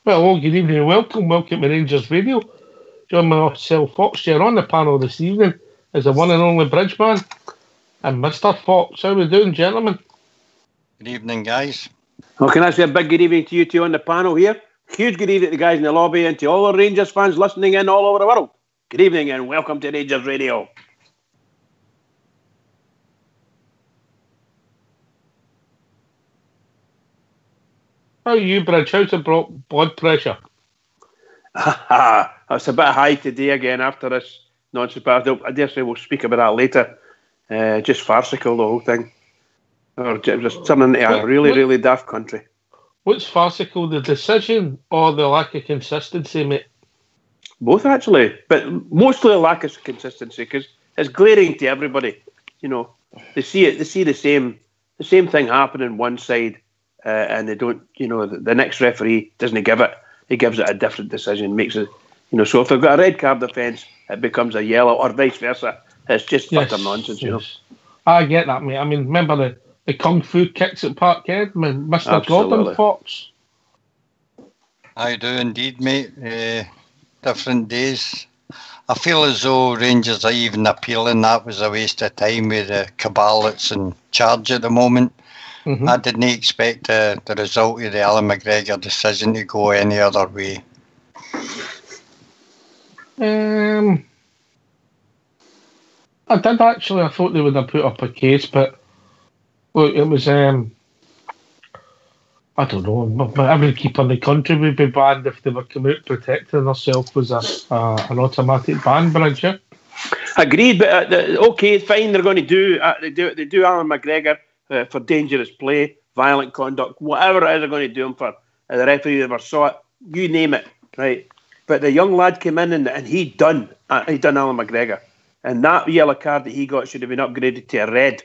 Well, good evening and welcome to Rangers Radio. Join myself, Fox, here on the panel this evening is the one and only Bridgeman and Mr. Fox. How are we doing, gentlemen? Good evening, guys. Well, can I say a big good evening to you two on the panel here? Huge good evening to the guys in the lobby and to all the Rangers fans listening in all over the world. Good evening and welcome to Rangers Radio. How are you, Bridge? How's the blood pressure? It's a bit high today again after this nonsense, but I dare say we'll speak about that later. Just farcical, the whole thing. Or just turning into a really daft country. What's farcical, the decision or the lack of consistency, mate? Both, actually, but mostly a lack of consistency because it's glaring to everybody. You know, they see the same thing happen on one side. And they don't, the next referee doesn't give it. He gives it a different decision, makes it, so if they've got a red card offence, it becomes a yellow or vice versa. It's just utter nonsense, I get that, mate. I mean, remember the Kung Fu kicks at Parkhead? Mr. Absolutely. Gordon Fox? I do indeed, mate. Different days. I feel as though Rangers are even appealing that was a waste of time with the cabal that's in charge at the moment. I didn't expect the result of the Alan McGregor decision to go any other way. I did actually. I thought they would have put up a case, but look, it was. I don't know. Every keeper in the country would be banned if they were coming out protecting themselves was an automatic ban, Bridge. Agreed, but okay, fine. They're going to do. They do Alan McGregor. For dangerous play, violent conduct, whatever it is they're going to do him for. The referee never saw it, you name it, right? But the young lad came in and he done Alan McGregor. And that yellow card that he got should have been upgraded to a red.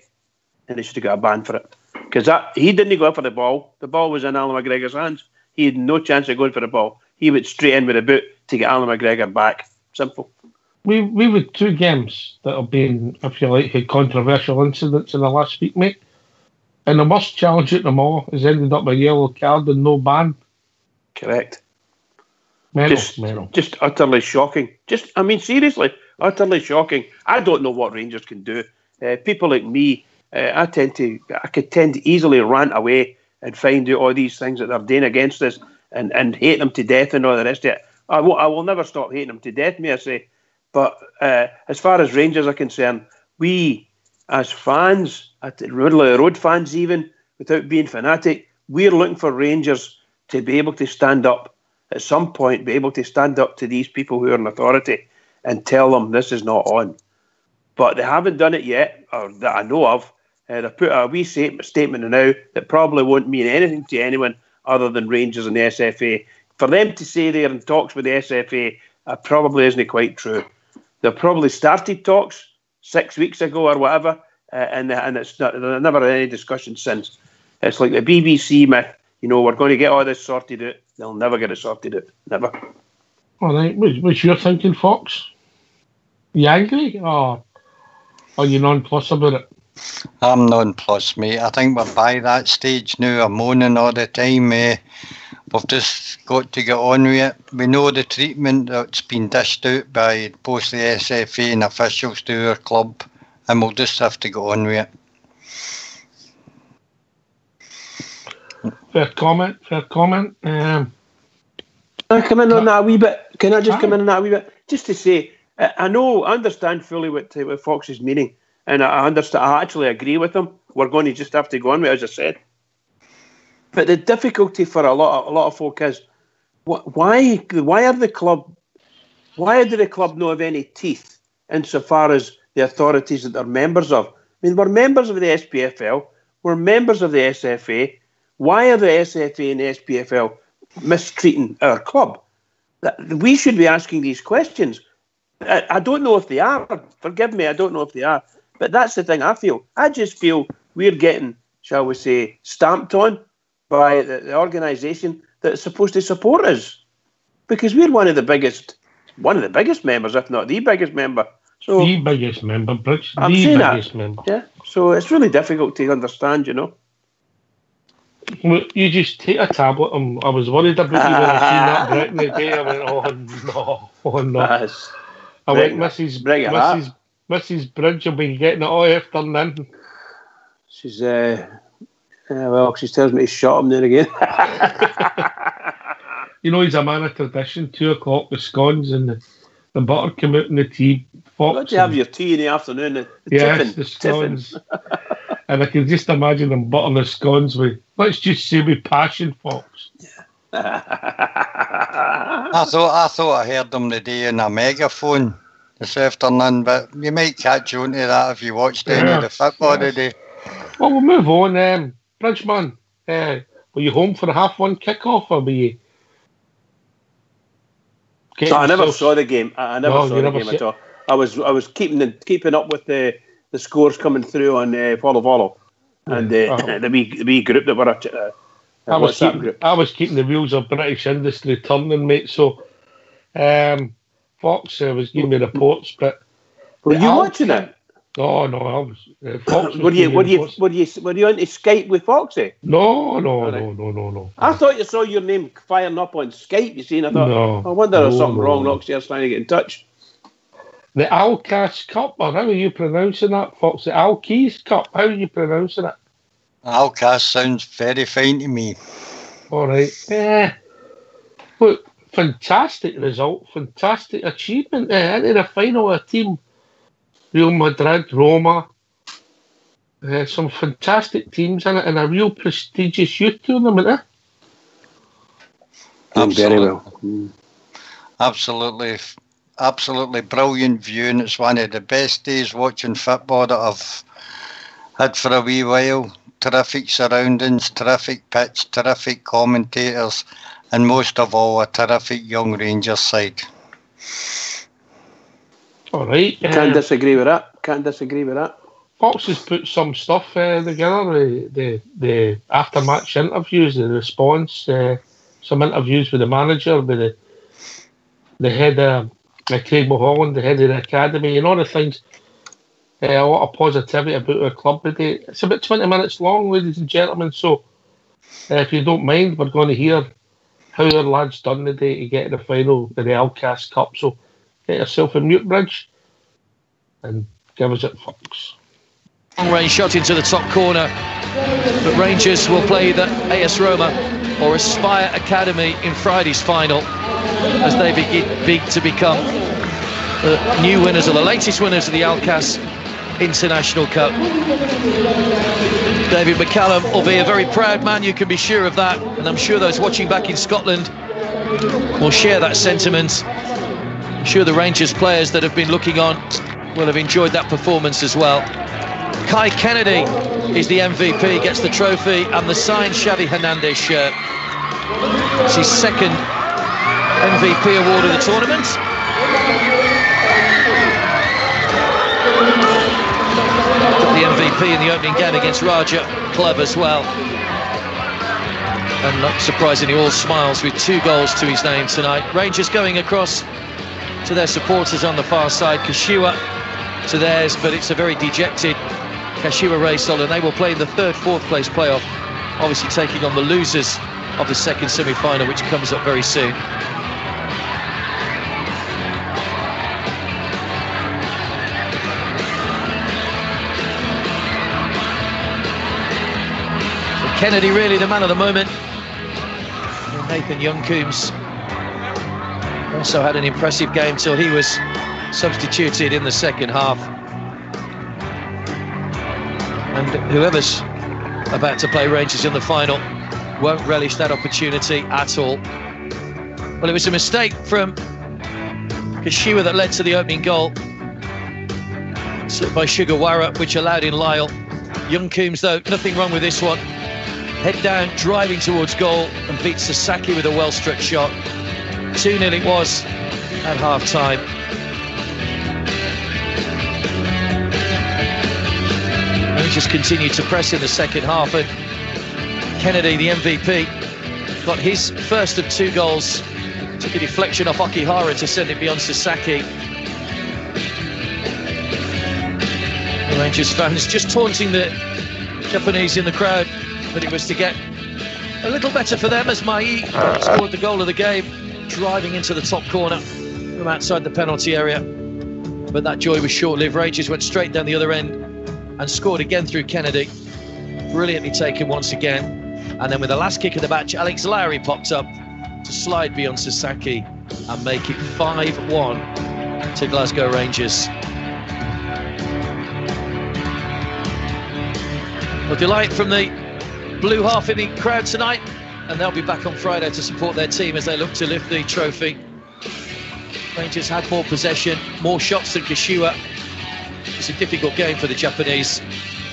And he should have got a ban for it. Because he didn't go for the ball. The ball was in Alan McGregor's hands. He had no chance of going for the ball. He went straight in with a boot to get Alan McGregor back. Simple. We had two games that have been, if you like, had controversial incidents in the last week, mate. And the worst challenge at them all has ended up with a yellow card and no ban. Correct. Mental. Just utterly shocking. Seriously, utterly shocking. I don't know what Rangers can do. People like me, I could tend to easily rant away and find out all these things that they're doing against us and hate them to death and all the rest of it. I will never stop hating them to death, may I say. But as far as Rangers are concerned, we, as fans, road fans even, without being fanatic, we're looking for Rangers to be able to stand up at some point, be able to stand up to these people who are in authority and tell them this is not on. But they haven't done it yet, or that I know of. They've put a wee statement now that probably won't mean anything to anyone other than Rangers and the SFA. For them to say they're in talks with the SFA probably isn't quite true. They've probably started talks 6 weeks ago or whatever, and it's not, there's never had any discussion since. It's like the BBC myth, we're going to get all this sorted out. They'll never get it sorted out. Never. All right. What's your thinking, Fox? You angry or are you nonplussed about it? I'm nonplussed, mate. I think we're by that stage now. I'm moaning all the time. We've just got to get on with it. We know the treatment that's been dished out by both the SFA and officials to our club, and we'll just have to go on with it. Fair comment. Can I come in on that a wee bit? Can I just come in on that a wee bit? Just to say, I understand fully what Fox is meaning, and I understand. I actually agree with him. We're going to just have to go on with it, as I said. But the difficulty for a lot of folk is, why do the club not have any teeth insofar as the authorities that they're members of? I mean, we're members of the SPFL, we're members of the SFA. Why are the SFA and the SPFL mistreating our club? We should be asking these questions. I don't know if they are. Forgive me, I don't know if they are. But that's the thing I feel. I just feel we're getting, shall we say, stamped on by the organisation that's supposed to support us. Because we're one of the biggest members, if not the biggest member. So the biggest member, Bridge. I'm saying that. Member. Yeah. So it's really difficult to understand, Well, you just take a tablet. I was worried about you when I seen that Britain today. I went, oh no. I went, Mrs. Bridge will be getting it all afternoon. She's well, she tells me to shut him there again. You know, he's a man of tradition. 2 o'clock, the scones and the butter come out in the tea. Don't you have your tea in the afternoon? The scones. And I can just imagine them buttering the scones with, let's just say, with passion, Fox. I thought I heard them today in a megaphone this afternoon, but you might catch on to that if you watched any of the football today. Well, we'll move on. Bridgeman, were you home for the 1:30 kickoff, or were you? So I never saw the game. I never saw the game at all. I was keeping up with the scores coming through on Follow, and the wee group that were at. I was keeping the wheels of British industry turning, mate. So, Fox was giving me reports, but were you watching it? No, I was. Fox were you on to Skype with Foxy? No. I thought you saw your name firing up on Skype. You see, and I thought, I wonder if something wrong. Rockstere's trying to get in touch. The Alcas Cup, or how are you pronouncing that, Fox? The Alkeys Cup, how are you pronouncing it? Alcas sounds very fine to me. All right. Look, fantastic result, fantastic achievement there. Into the final of a team, Real Madrid, Roma, some fantastic teams in it, and a real prestigious youth tournament, eh? Very well. Absolutely brilliant view, and it's one of the best days watching football that I've had for a wee while. Terrific surroundings, terrific pitch, terrific commentators, and most of all, a terrific young Rangers side. All right. Can't disagree with that. Fox has put some stuff together, the after-match interviews, the response, some interviews with the manager, with the head of Craig Mulholland, the head of the academy, and all the things. A lot of positivity about our club today. It's about 20 minutes long, ladies and gentlemen, so if you don't mind, we're going to hear how our lads done today to get to the final of the Alcas Cup. So get yourself a mute, Bridge, and give us it, Fox. Long range shot into the top corner, but Rangers will play the AS Roma or Aspire Academy in Friday's final as they begin to become the new winners, or the latest winners of the Alcas International Cup. David McCallum will be a very proud man, you can be sure of that, and I'm sure those watching back in Scotland will share that sentiment. I'm sure the Rangers players that have been looking on will have enjoyed that performance as well. Kai Kennedy is the MVP, gets the trophy and the signed Xavi Hernandez shirt. It's his second MVP award of the tournament. Got the MVP in the opening game against Raja Club as well. And not surprisingly, all smiles with 2 goals to his name tonight. Rangers going across to their supporters on the far side, Kashiwa to theirs, but it's a very dejected Kashiwa Reysol, and they will play in the 3rd, 4th place playoff, obviously taking on the losers of the second semi-final, which comes up very soon. Kennedy really the man of the moment. And Nathan Youngcoombs also had an impressive game till he was substituted in the second half. And whoever's about to play Rangers in the final won't relish that opportunity at all. Well, it was a mistake from Kashiwa that led to the opening goal. Slipped by Sugawara, which allowed in Lyle. Youngcoombs, though, nothing wrong with this one. Head down, driving towards goal, and beats Sasaki with a well-struck shot. 2-0 it was at half-time. Rangers continued to press in the second half, and Kennedy, the MVP, got his first of 2 goals. Took a deflection off Okihara to send it beyond Sasaki. The Rangers fans just taunting the Japanese in the crowd, but it was to get A little better for them as Mai scored the goal of the game, driving into the top corner from outside the penalty area. But that joy was short-lived. Rangers went straight down the other end and scored again through Kennedy. Brilliantly taken once again. And then with the last kick of the match, Alex Lowry popped up to slide beyond Sasaki and make it 5-1 to Glasgow Rangers. Well, delight from the blue half in the crowd tonight, and they'll be back on Friday to support their team as they look to lift the trophy. Rangers had more possession, more shots than Kashiwa. It's a difficult game for the Japanese.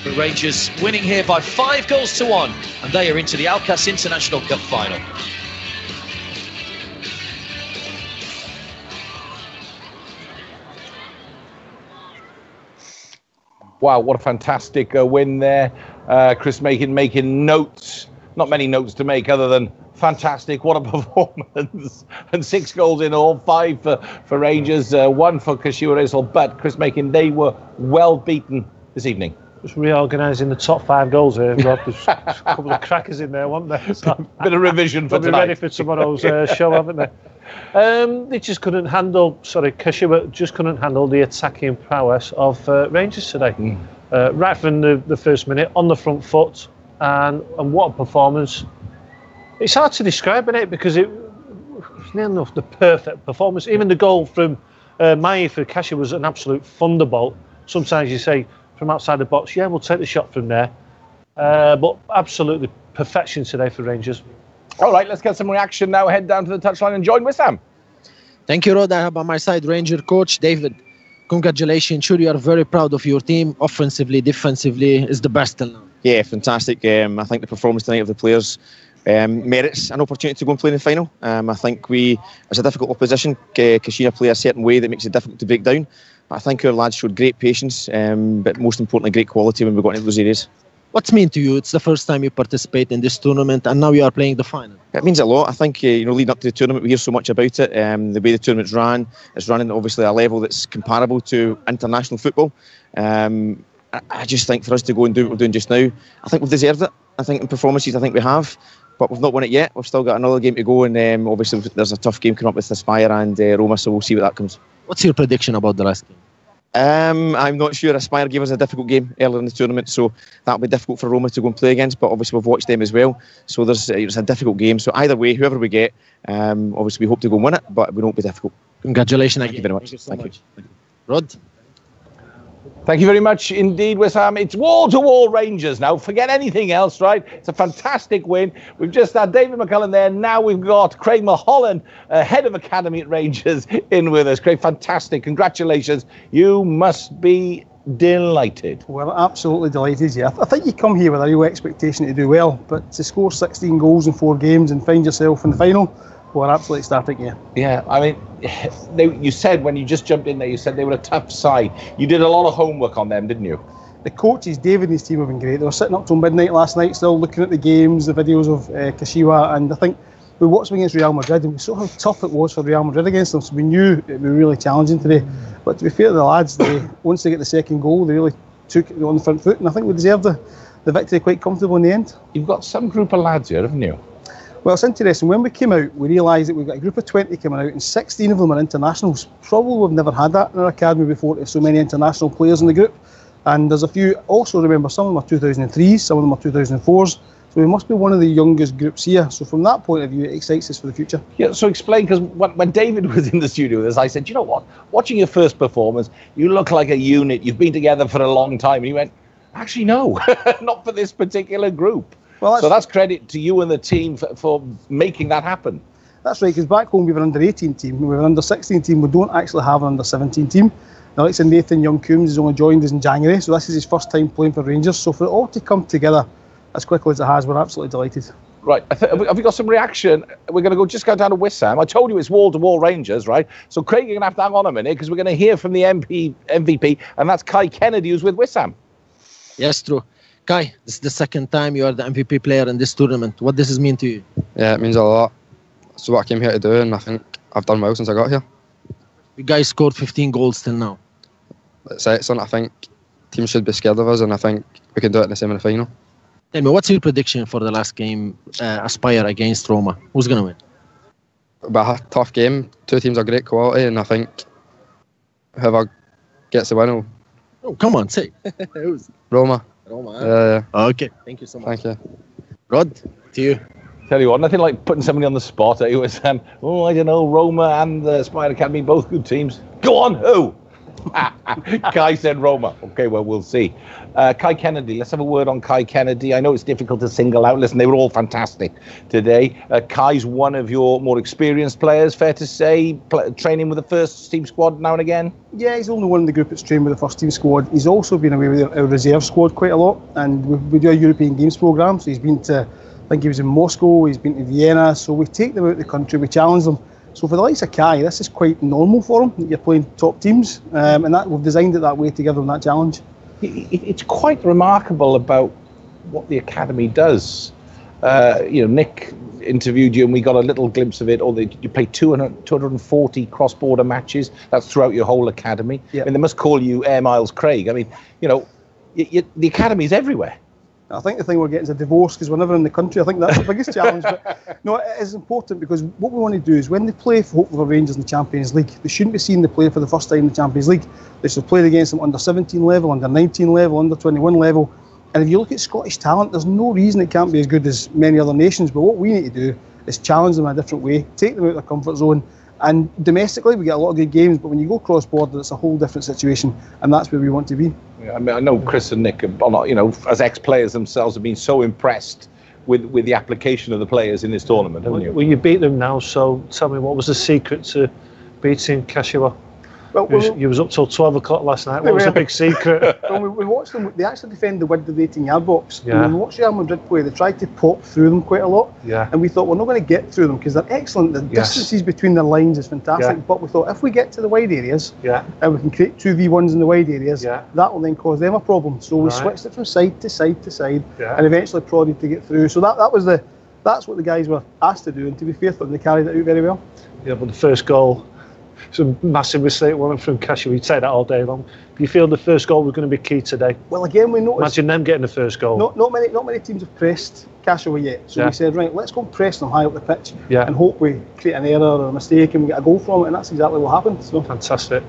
The Rangers winning here by 5-1, and they are into the Alcas International Cup final. Wow, what a fantastic win there. Chris Makin making notes. Not many notes to make other than fantastic. What a performance. And 6 goals in all, 5 for Rangers, 1 for Kashiwa Reysol. But Chris Makin, they were well beaten this evening. Just reorganising the top 5 goals here, Rob. There's a couple of crackers in there, weren't there? So bit of revision for tonight. They'll be ready for tomorrow's show, haven't they? They just couldn't handle, Kashiwa just couldn't handle the attacking prowess of Rangers today. Right from the first minute, on the front foot, and what a performance. It's hard to describe it because it was near enough the perfect performance. Even the goal from Mai for Kashiwa was an absolute thunderbolt. Sometimes you say, from outside the box, yeah, we'll take the shot from there. But absolutely perfection today for Rangers. All right, let's get some reaction now. Head down to the touchline and join Wissam. Thank you, Rod. I have by my side Ranger coach David. Congratulations. Sure, you are very proud of your team. Offensively, defensively, is the best till now. Yeah, fantastic. I think the performance tonight of the players merits an opportunity to go and play in the final. I think it's a difficult opposition. Kashiwa play a certain way that makes it difficult to break down. I think our lads showed great patience, but most importantly, great quality when we got into those areas. What's it mean to you? It's the first time you participate in this tournament, and now you are playing the final. It means a lot. I think leading up to the tournament, we hear so much about it. The way the tournament's ran, it's running obviously at a level that's comparable to international football. I just think for us to go and do what we're doing just now, I think we've deserved it. I think in performances, I think we have, but we've not won it yet. We've still got another game to go, and obviously there's a tough game coming up with Aspire and Roma, so we'll see what that comes. What's your prediction about the last game? I'm not sure. Aspire gave us a difficult game earlier in the tournament, so that'll be difficult for Roma to go and play against, but obviously we've watched them as well, so it's a difficult game. So either way, whoever we get, obviously we hope to go and win it, but it won't be difficult. Congratulations again. Thank you very much. Thank you. Rod? Thank you very much indeed, Wissam. It's wall-to-wall Rangers now. Forget anything else, right? It's a fantastic win. We've just had David McCullum there. Now we've got Craig Mulholland, head of academy at Rangers, in with us. Craig, fantastic. Congratulations. You must be delighted. Well, absolutely delighted, yeah. I think you come here with a real expectation to do well, but to score 16 goals in 4 games and find yourself in the final, we're absolutely ecstatic, yeah. Yeah, I mean, you said when you just jumped in there, you said they were a tough side. You did a lot of homework on them, didn't you? The coaches, David and his team have been great. They were sitting up till midnight last night still looking at the games, the videos of Kashiwa, and I think we watched them against Real Madrid and we saw how tough it was for Real Madrid against them, so we knew it would be really challenging today. But to be fair to the lads, once they get the second goal, they really took it on the front foot, and I think we deserved the victory quite comfortable in the end. You've got some group of lads here, haven't you? Well, it's interesting. When we came out, we realised that we've got a group of 20 coming out, and 16 of them are internationals. Probably we've never had that in our academy before, to have so many international players in the group. And there's a few, also remember, some of them are 2003s, some of them are 2004s. So we must be one of the youngest groups here. So from that point of view, it excites us for the future. Yeah, so explain, because when David was in the studio with us, I said, you know what, watching your first performance, you look like a unit, you've been together for a long time. And he went, actually, no, not for this particular group. Well, so that's credit to you and the team for making that happen. That's right, because back home we have an under-18 team, we have an under-16 team, we don't actually have an under-17 team. Now, like Nathan Young-Coombs has only joined us in January, so this is his first time playing for Rangers. So for it all to come together as quickly as it has, we're absolutely delighted. Right, have we got some reaction? We're going to just go down to Wissam. I told you it's wall-to-wall Rangers, right? So Craig, you're going to have to hang on a minute, because we're going to hear from the MVP, and that's Kai Kennedy, who's with Wissam. Yes, true. Kai, this is the second time you are the MVP player in this tournament. What does this mean to you? Yeah, it means a lot. It's what I came here to do, and I think I've done well since I got here. You guys scored 15 goals till now. That's excellent. I think teams should be scared of us, and I think we can do it in the semi-final. Tell me, what's your prediction for the last game, Aspire against Roma? Who's going to win? But a tough game. Two teams are great quality, and I think whoever gets the win will... Oh, come on, say. Roma. Roma. Okay. Thank you so much. Thank you. Rod, to you. Tell you what, nothing like putting somebody on the spot. It was, I don't know, Roma and the Aspire Academy, both good teams. Go on, who? Kai said Roma. Okay, well, we'll see. Kai Kennedy, let's have a word on Kai Kennedy. I know it's difficult to single out. Listen, they were all fantastic today. Kai's one of your more experienced players, fair to say, training with the first team squad now and again? Yeah, he's the only one in the group that's trained with the first team squad. He's also been away with our reserve squad quite a lot, and we do a European Games programme, so he's been to, I think he was in Moscow, he's been to Vienna, so we take them out of the country, we challenge them. So for the likes of Kai, this is quite normal for him, that you're playing top teams, and that we've designed it that way to give them that challenge. It's quite remarkable about what the academy does. Nick interviewed you and we got a little glimpse of it. You play 240 cross-border matches. That's throughout your whole academy. Yep. I mean, they must call you Air Miles Craig. I mean, the academy's everywhere. I think the thing we're getting is a divorce because we're never in the country. I think that's the biggest challenge. But no, it is important because what we want to do is when they play for hopefully for Rangers in the Champions League, they shouldn't be seeing the play for the first time in the Champions League. They should play against them under 17 level, under 19 level, under 21 level. And if you look at Scottish talent, there's no reason it can't be as good as many other nations. But what we need to do is challenge them in a different way, take them out of their comfort zone. And domestically, we get a lot of good games, but when you go cross-border, it's a whole different situation, and that's where we want to be. Yeah, I mean, I know Chris and Nick, as ex-players themselves, have been so impressed with the application of the players in this tournament, haven't you? Well, you beat them now, so tell me, what was the secret to beating Kashiwa? Well, you was up till 12 o'clock last night. What was the big secret? When we watched them, they actually defend the width of the 18-yard box. Yeah. And when we watched Real Madrid play, they tried to pop through them quite a lot. Yeah. And we thought, we're not going to get through them because they're excellent. The distances between their lines is fantastic. Yeah. But we thought, if we get to the wide areas, Yeah. and we can create 2v1s in the wide areas, that will then cause them a problem. So we switched it from side to side to side, and eventually prodded to get through. So that's what the guys were asked to do. And to be fair to them, they carried it out very well. Yeah, but the first goal, it's a massive mistake, one from Kashiwa. We'd say that all day long. Do you feel the first goal was going to be key today? Well, again, we noticed... Imagine them getting the first goal. Not many teams have pressed Kashiwa yet. So we said, right, let's go and press them high up the pitch and hope we create an error or a mistake and we get a goal from it, and that's exactly what happened. So fantastic.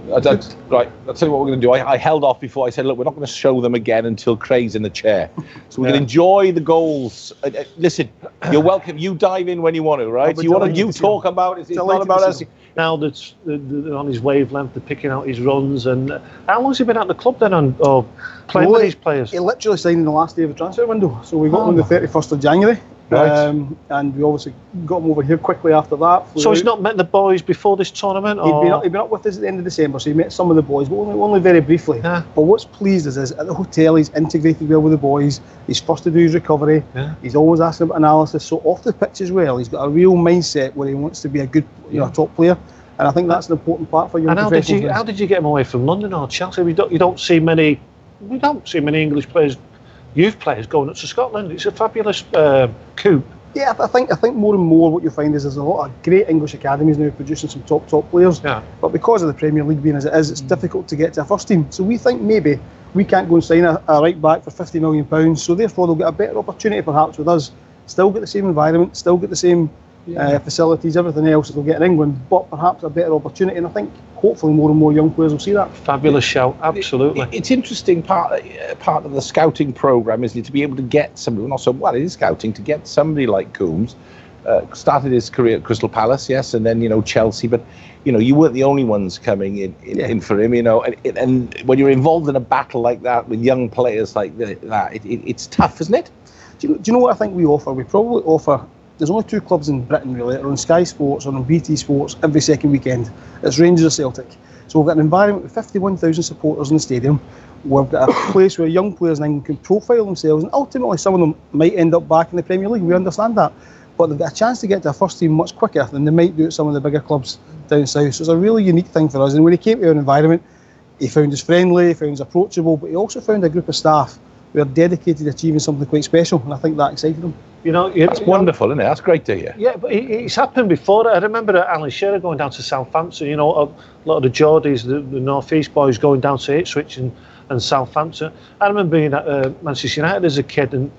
Right, I'll tell you what we're going to do. I held off before. I said, look, we're not going to show them again until Craig's in the chair. So we're going to enjoy the goals. Listen, you're welcome. You dive in when you want to, right? You talk about it. It's not about us. Now that's on his wavelength, they're picking out his runs. And how long has he been at the club then, or playing with these players? He literally signed on the last day of the transfer window. So we got him on the 31st of January. Right. And we obviously got him over here quickly after that. So he's not met the boys before this tournament? He'd been up with us at the end of December, so he met some of the boys, but only very briefly. Yeah. But what's pleased us is at the hotel he's integrated well with the boys. He's first to do his recovery. Yeah. He's always asking about analysis. So off the pitch as well, he's got a real mindset where he wants to be a good, a top player. And I think that's an important part for young professionals. And how did you get him away from London or Chelsea? We don't see many English players, youth players, going up to Scotland. It's a fabulous coup. Yeah, I think more and more what you'll find is there's a lot of great English academies now producing some top players. Yeah. But because of the Premier League being as it is, it's difficult to get to a first team. So we think maybe we can't go and sign a right back for £50 million. So therefore they'll get a better opportunity perhaps with us. Still get the same environment, still get the same facilities, everything else that they'll get in England, but perhaps a better opportunity. And I think hopefully more and more young players will see that. Fabulous shout, absolutely. It's interesting part of the scouting programme, isn't it, to be able to get somebody, it is scouting, to get somebody like Coombs, started his career at Crystal Palace, yes, and then, Chelsea, but, you weren't the only ones coming in for him, and when you're involved in a battle like that with young players like that, it's tough, isn't it? Do you know what I think we offer? We probably offer... There's only two clubs in Britain really that are on Sky Sports or on BT Sports every second weekend. It's Rangers or Celtic. So we've got an environment with 51,000 supporters in the stadium. We've got a place where young players in England can profile themselves, and ultimately some of them might end up back in the Premier League. We understand that. But they've got a chance to get to a first team much quicker than they might do at some of the bigger clubs down south. So it's a really unique thing for us. And when he came to our environment, he found us friendly, he found us approachable, but he also found a group of staff who are dedicated to achieving something quite special, and I think that excited him. That's wonderful, isn't it? That's great to hear. Yeah, but it's happened before. I remember Alan Shearer going down to Southampton. A lot of the Geordies, the North East boys, going down to Ipswich, and and Southampton. I remember being at Manchester United as a kid, and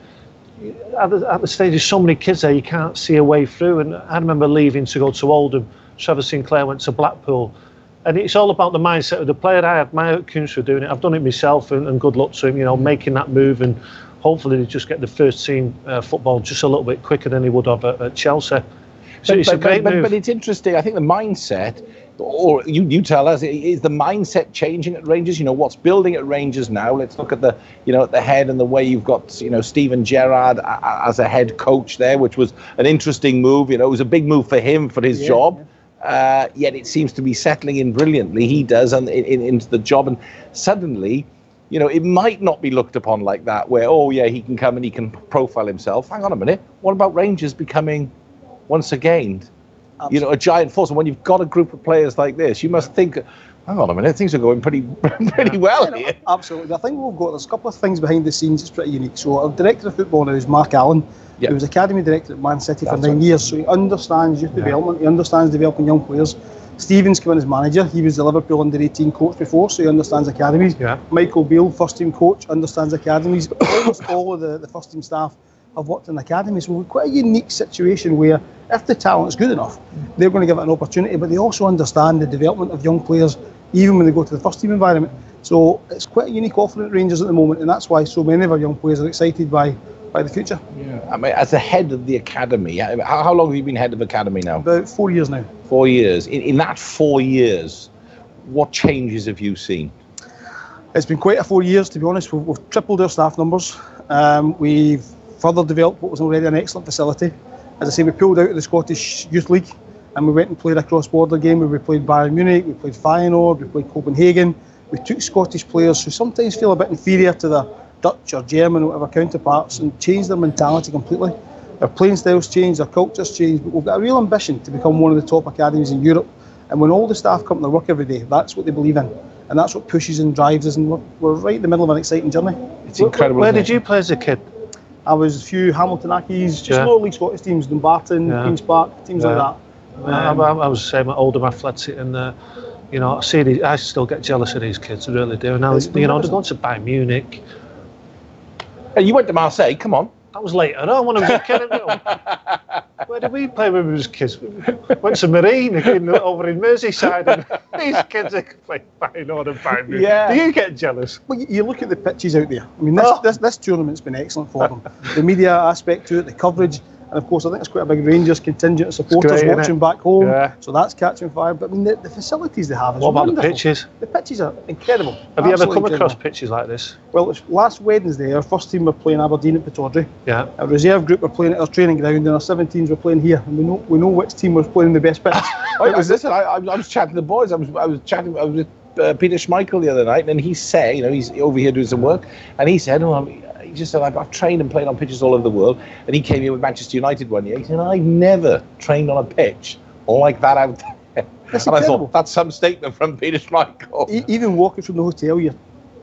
at the stage there's so many kids there you can't see a way through. And I remember leaving to go to Oldham. Trevor Sinclair went to Blackpool, and it's all about the mindset of the player. I admire Coombs for doing it. I've done it myself, and good luck to him, making that move, and hopefully they just get the first team football just a little bit quicker than he would have at Chelsea. So it's a great move. But it's interesting. I think the mindset, or you tell us, is the mindset changing at Rangers? What's building at Rangers now? Let's look at the at the head and the way you've got Steven Gerrard as a head coach there, which was an interesting move. It was a big move for him for his job. Yeah. Yet it seems to be settling in brilliantly. He does into the job, and suddenly, it might not be looked upon like that. Where he can come and he can profile himself. Hang on a minute. What about Rangers becoming once again, a giant force? And when you've got a group of players like this, you must think, hang on a minute, things are going pretty well here. Absolutely. I think there's a couple of things behind the scenes that's pretty unique. So our director of football now is Mark Allen. He was academy director at Man City for 9 years, so he understands youth development, he understands developing young players. Stephen's come in as manager. He was the Liverpool under-18 coach before, so he understands academies. Michael Beale, first-team coach, understands academies. Almost all of the first-team staff have worked in academies. So we're quite a unique situation where if the talent is good enough, they're going to give it an opportunity, but they also understand the development of young players even when they go to the first-team environment. So it's quite a unique offering at Rangers at the moment, and that's why so many of our young players are excited by the future. I mean, as the head of the academy, how long have you been head of academy now? About 4 years now. 4 years. In that 4 years, what changes have you seen? It's been quite a 4 years, to be honest. We've tripled our staff numbers. We've further developed what was already an excellent facility. As I say, we pulled out of the Scottish Youth League and we went and played a cross-border game where we played Bayern Munich, we played Feyenoord, we played Copenhagen. We took Scottish players who sometimes feel a bit inferior to their Dutch or German or whatever counterparts and changed their mentality completely. Our playing styles changed, our cultures changed, but we've got a real ambition to become one of the top academies in Europe. And when all the staff come to their work every day, that's what they believe in. And that's what pushes and drives us, and we're right in the middle of an exciting journey. It's incredible. Where did you play as a kid? I was a few Hamilton Accies, just lower league Scottish teams, Dumbarton, Queen's Park, teams like that. I was the same at Oldham Athletic, and I still get jealous of these kids, I really do. And now, they're going to Bayern Munich. You went to Marseille, come on. That was later on when I was a kid. Where did we play when we was kids? Went to Marine over in Merseyside, and these kids are playing Feyenoord and Bayern Munich. Do you get jealous? Well, you look at the pitches out there. I mean, this tournament's been excellent for them. The media aspect to it, the coverage, and of course I think it's quite a big Rangers contingent of supporters watching back home, so that's catching fire. But I mean, the facilities they have is What about wonderful. the pitches? The pitches are incredible. Have you ever come Absolutely across incredible. pitches like this? Well, last Wednesday our first team were playing Aberdeen at Pittodrie. Yeah. Our reserve group were playing at our training ground, and our 17s were playing here. And we know which team was playing the best pitch. I was chatting to the boys. I was with Peter Schmeichel the other night, and he said, he's over here doing some work, and he said, he just said, I've trained and played on pitches all over the world. And he came here with Manchester United one year. He said, I've never trained on a pitch like that out there. That's and incredible. I thought, that's some statement from Peter Schmeichel. Even walking from the hotel, you're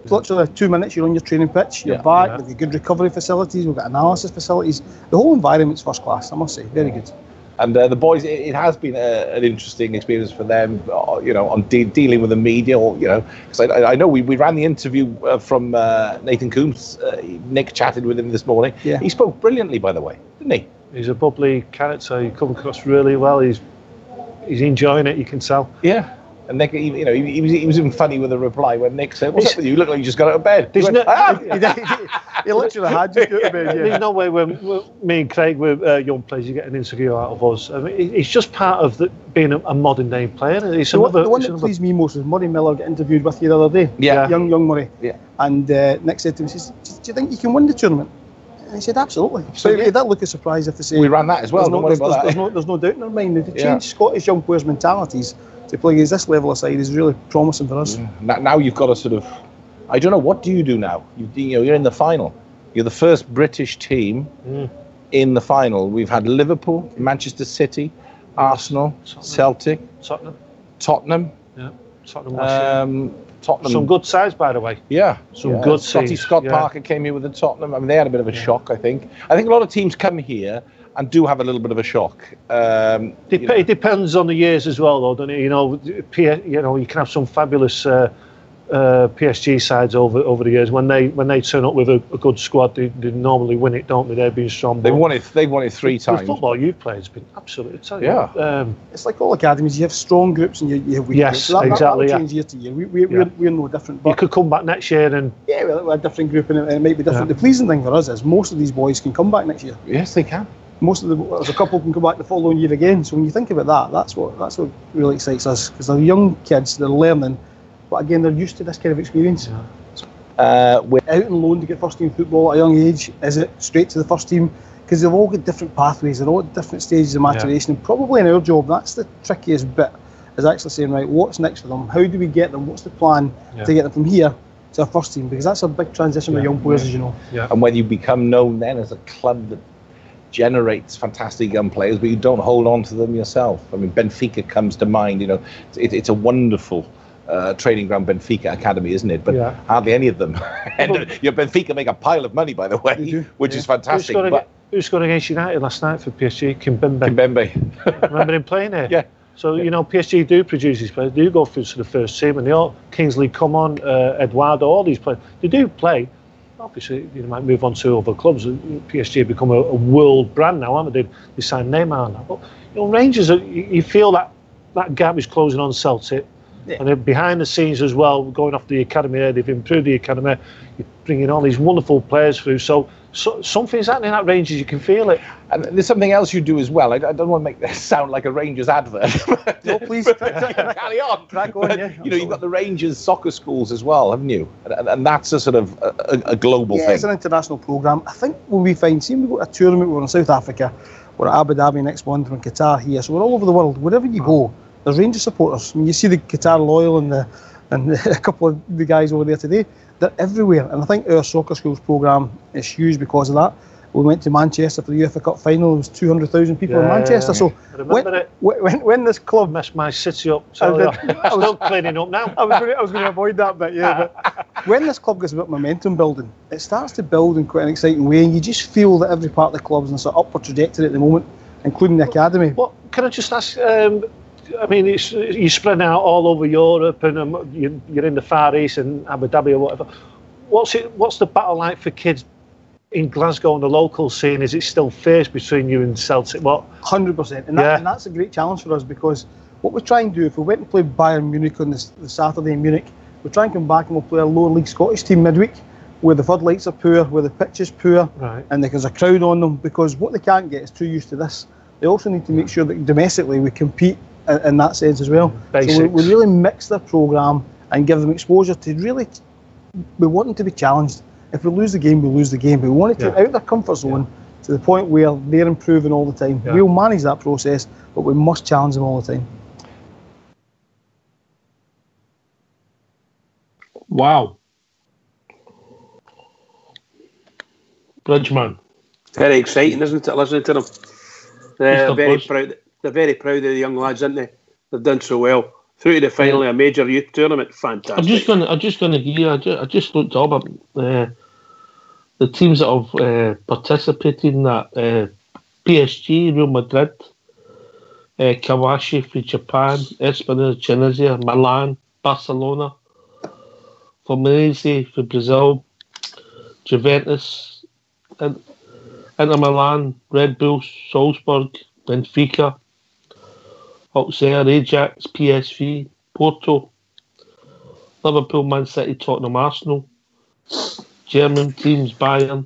literally 2 minutes, you're on your training pitch, you're back with the good recovery facilities, we've got analysis facilities. The whole environment's first class, I must say, very good. And the boys, it has been an interesting experience for them, on dealing with the media, because I know we ran the interview from Nathan Coombs. Nick chatted with him this morning. Yeah. He spoke brilliantly, by the way, didn't he? He's a bubbly character. He comes across really well. He's enjoying it. You can tell. Yeah. And Nick, he was even funny with a reply when Nick said, "What's up with you? You look like you just got out of bed." He literally had just got out of bed. There's no way when me and Craig were young players, you get an interview out of us. I mean, it's just part of being a modern day player. The one that pleased me most was Murray Miller got interviewed with you the other day. Yeah. Young Murray. Yeah. And Nick said to him, he says, "Do you think you can win the tournament?" And he said, "Absolutely." So he had that look of surprise if they say. We ran that as well. There's no doubt in our mind that to change Scottish young players' mentalities to play against this level of side is really promising for us. Yeah. Now you've got to sort of, I don't know, what do you do now? You're in the final. You're the first British team in the final. We've had Liverpool, Manchester City, Arsenal, Celtic, Tottenham. Yeah, Tottenham last year. Tottenham. Some good sides, by the way. Yeah. Some good teams. Scott Parker came here with the Tottenham. I mean, they had a bit of a shock, I think. I think a lot of teams come here and do have a little bit of a shock. It depends on the years as well, though, doesn't it? You can have some fabulous PSG sides over the years, when they turn up with a good squad, they normally win it, don't they? They've been strong. They've won it 3 times. The football you've played has been absolutely. It's like all academies. You have strong groups and you have weak groups. Yes, exactly. That change year to year. We're no different. But you could come back next year and we're a different group and it might be different. The pleasing thing for us is most of these boys can come back next year. Yes, they can. There's a couple can come back the following year again. So when you think about that, that's what really excites us, because they're young kids, they're learning, but again they're used to this kind of experience. We're out and loan to get first team football at a young age. Is it straight to the first team? Because they've all got different pathways, they're all at different stages of maturation, and probably in our job that's the trickiest bit, is actually saying, right, what's next for them? How do we get them? What's the plan to get them from here to our first team? Because that's a big transition with young players, as you know. And when you become known then as a club that generates fantastic young players, but you don't hold on to them yourself. I mean, Benfica comes to mind. You know, it's a wonderful training ground, Benfica Academy, isn't it? But hardly any of them. And Benfica make a pile of money, by the way, which is fantastic. Who scored against United last night for PSG? Kimpembe. Remember him playing there? Yeah. So, PSG do produce these players, do go through to the first team, and they all, Kingsley Coman, Eduardo, all these players, they do play. Obviously, you might move on to other clubs. PSG have become a world brand now, haven't they? They signed Neymar now. But Rangers, you feel that gap is closing on Celtic. And then behind the scenes as well, going off the academy there, they've improved the academy. You're bringing all these wonderful players through. So something's happening at Rangers, you can feel it. And there's something else you do as well. I don't want to make this sound like a Rangers advert. No, please. Carry on. Crack on, you've got the Rangers soccer schools as well, haven't you? And that's a sort of a global thing. It's an international programme. I think when we find, we go to a tournament, we're in South Africa, we're at Abu Dhabi next month, we're in Qatar here, so we're all over the world. Wherever you go, there's Rangers supporters. I mean, you see the Qatar Loyal and a couple of the guys over there today. They're everywhere, and I think our soccer schools programme is huge because of that. We went to Manchester for the UEFA Cup final. There was 200,000 people in Manchester. So when this club messed my city up, so I'm still cleaning up now. I was going to avoid that bit, But when this club gets a bit of momentum building, it starts to build in quite an exciting way, and you just feel that every part of the club's in a sort of upward trajectory at the moment, including the academy. What can I just ask? I mean, you spread out all over Europe, and you're in the Far East and Abu Dhabi or whatever. What's the battle like for kids in Glasgow and the local scene? Is it still fierce between you and Celtic? 100%, and that's a great challenge for us, because what we try and do, if we went and played Bayern Munich on the Saturday in Munich, we try and come back and we'll play a lower league Scottish team midweek, where the floodlights are poor, where the pitch is poor, and there's a crowd on them, because what they can't get is too used to this. They also need to make sure that domestically we compete in that sense as well. Basics. So we really mix their programme and give them exposure to really, we want them to be challenged. If we lose the game, we lose the game. But we want it to out of their comfort zone to the point where they're improving all the time. We'll manage that process, but we must challenge them all the time. Wow. Bridgeman. Very exciting, isn't it, listening to them? They're very proud. They're very proud of the young lads, aren't they? They've done so well. Through to the final of a major youth tournament. Fantastic. I'm just gonna hear. I just looked up the teams that have participated in that. PSG, Real Madrid, Kawashi for Japan, Espanyol, Tunisia, Milan, Barcelona, Fluminense for Brazil, Juventus, and Inter Milan, Red Bull, Salzburg, Benfica, Auxerre, Ajax, PSV, Porto, Liverpool, Man City, Tottenham, Arsenal, German teams, Bayern,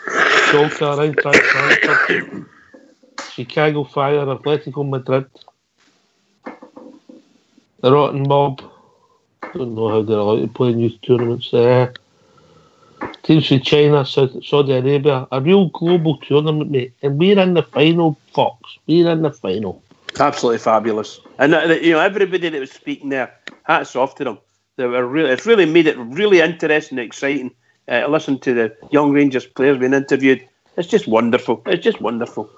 Schalke, Eintracht Frankfurt, Chicago Fire, Atletico Madrid, the Rotten Mob. Don't know how they're allowed to play in youth tournaments. Teams from China, Saudi Arabia, a real global tournament, mate. And we're in the final, Fox. We're in the final. Absolutely fabulous. And everybody that was speaking there, hats off to them. It's really made it really interesting and exciting. Listen to the young Rangers players being interviewed. It's just wonderful. It's just wonderful.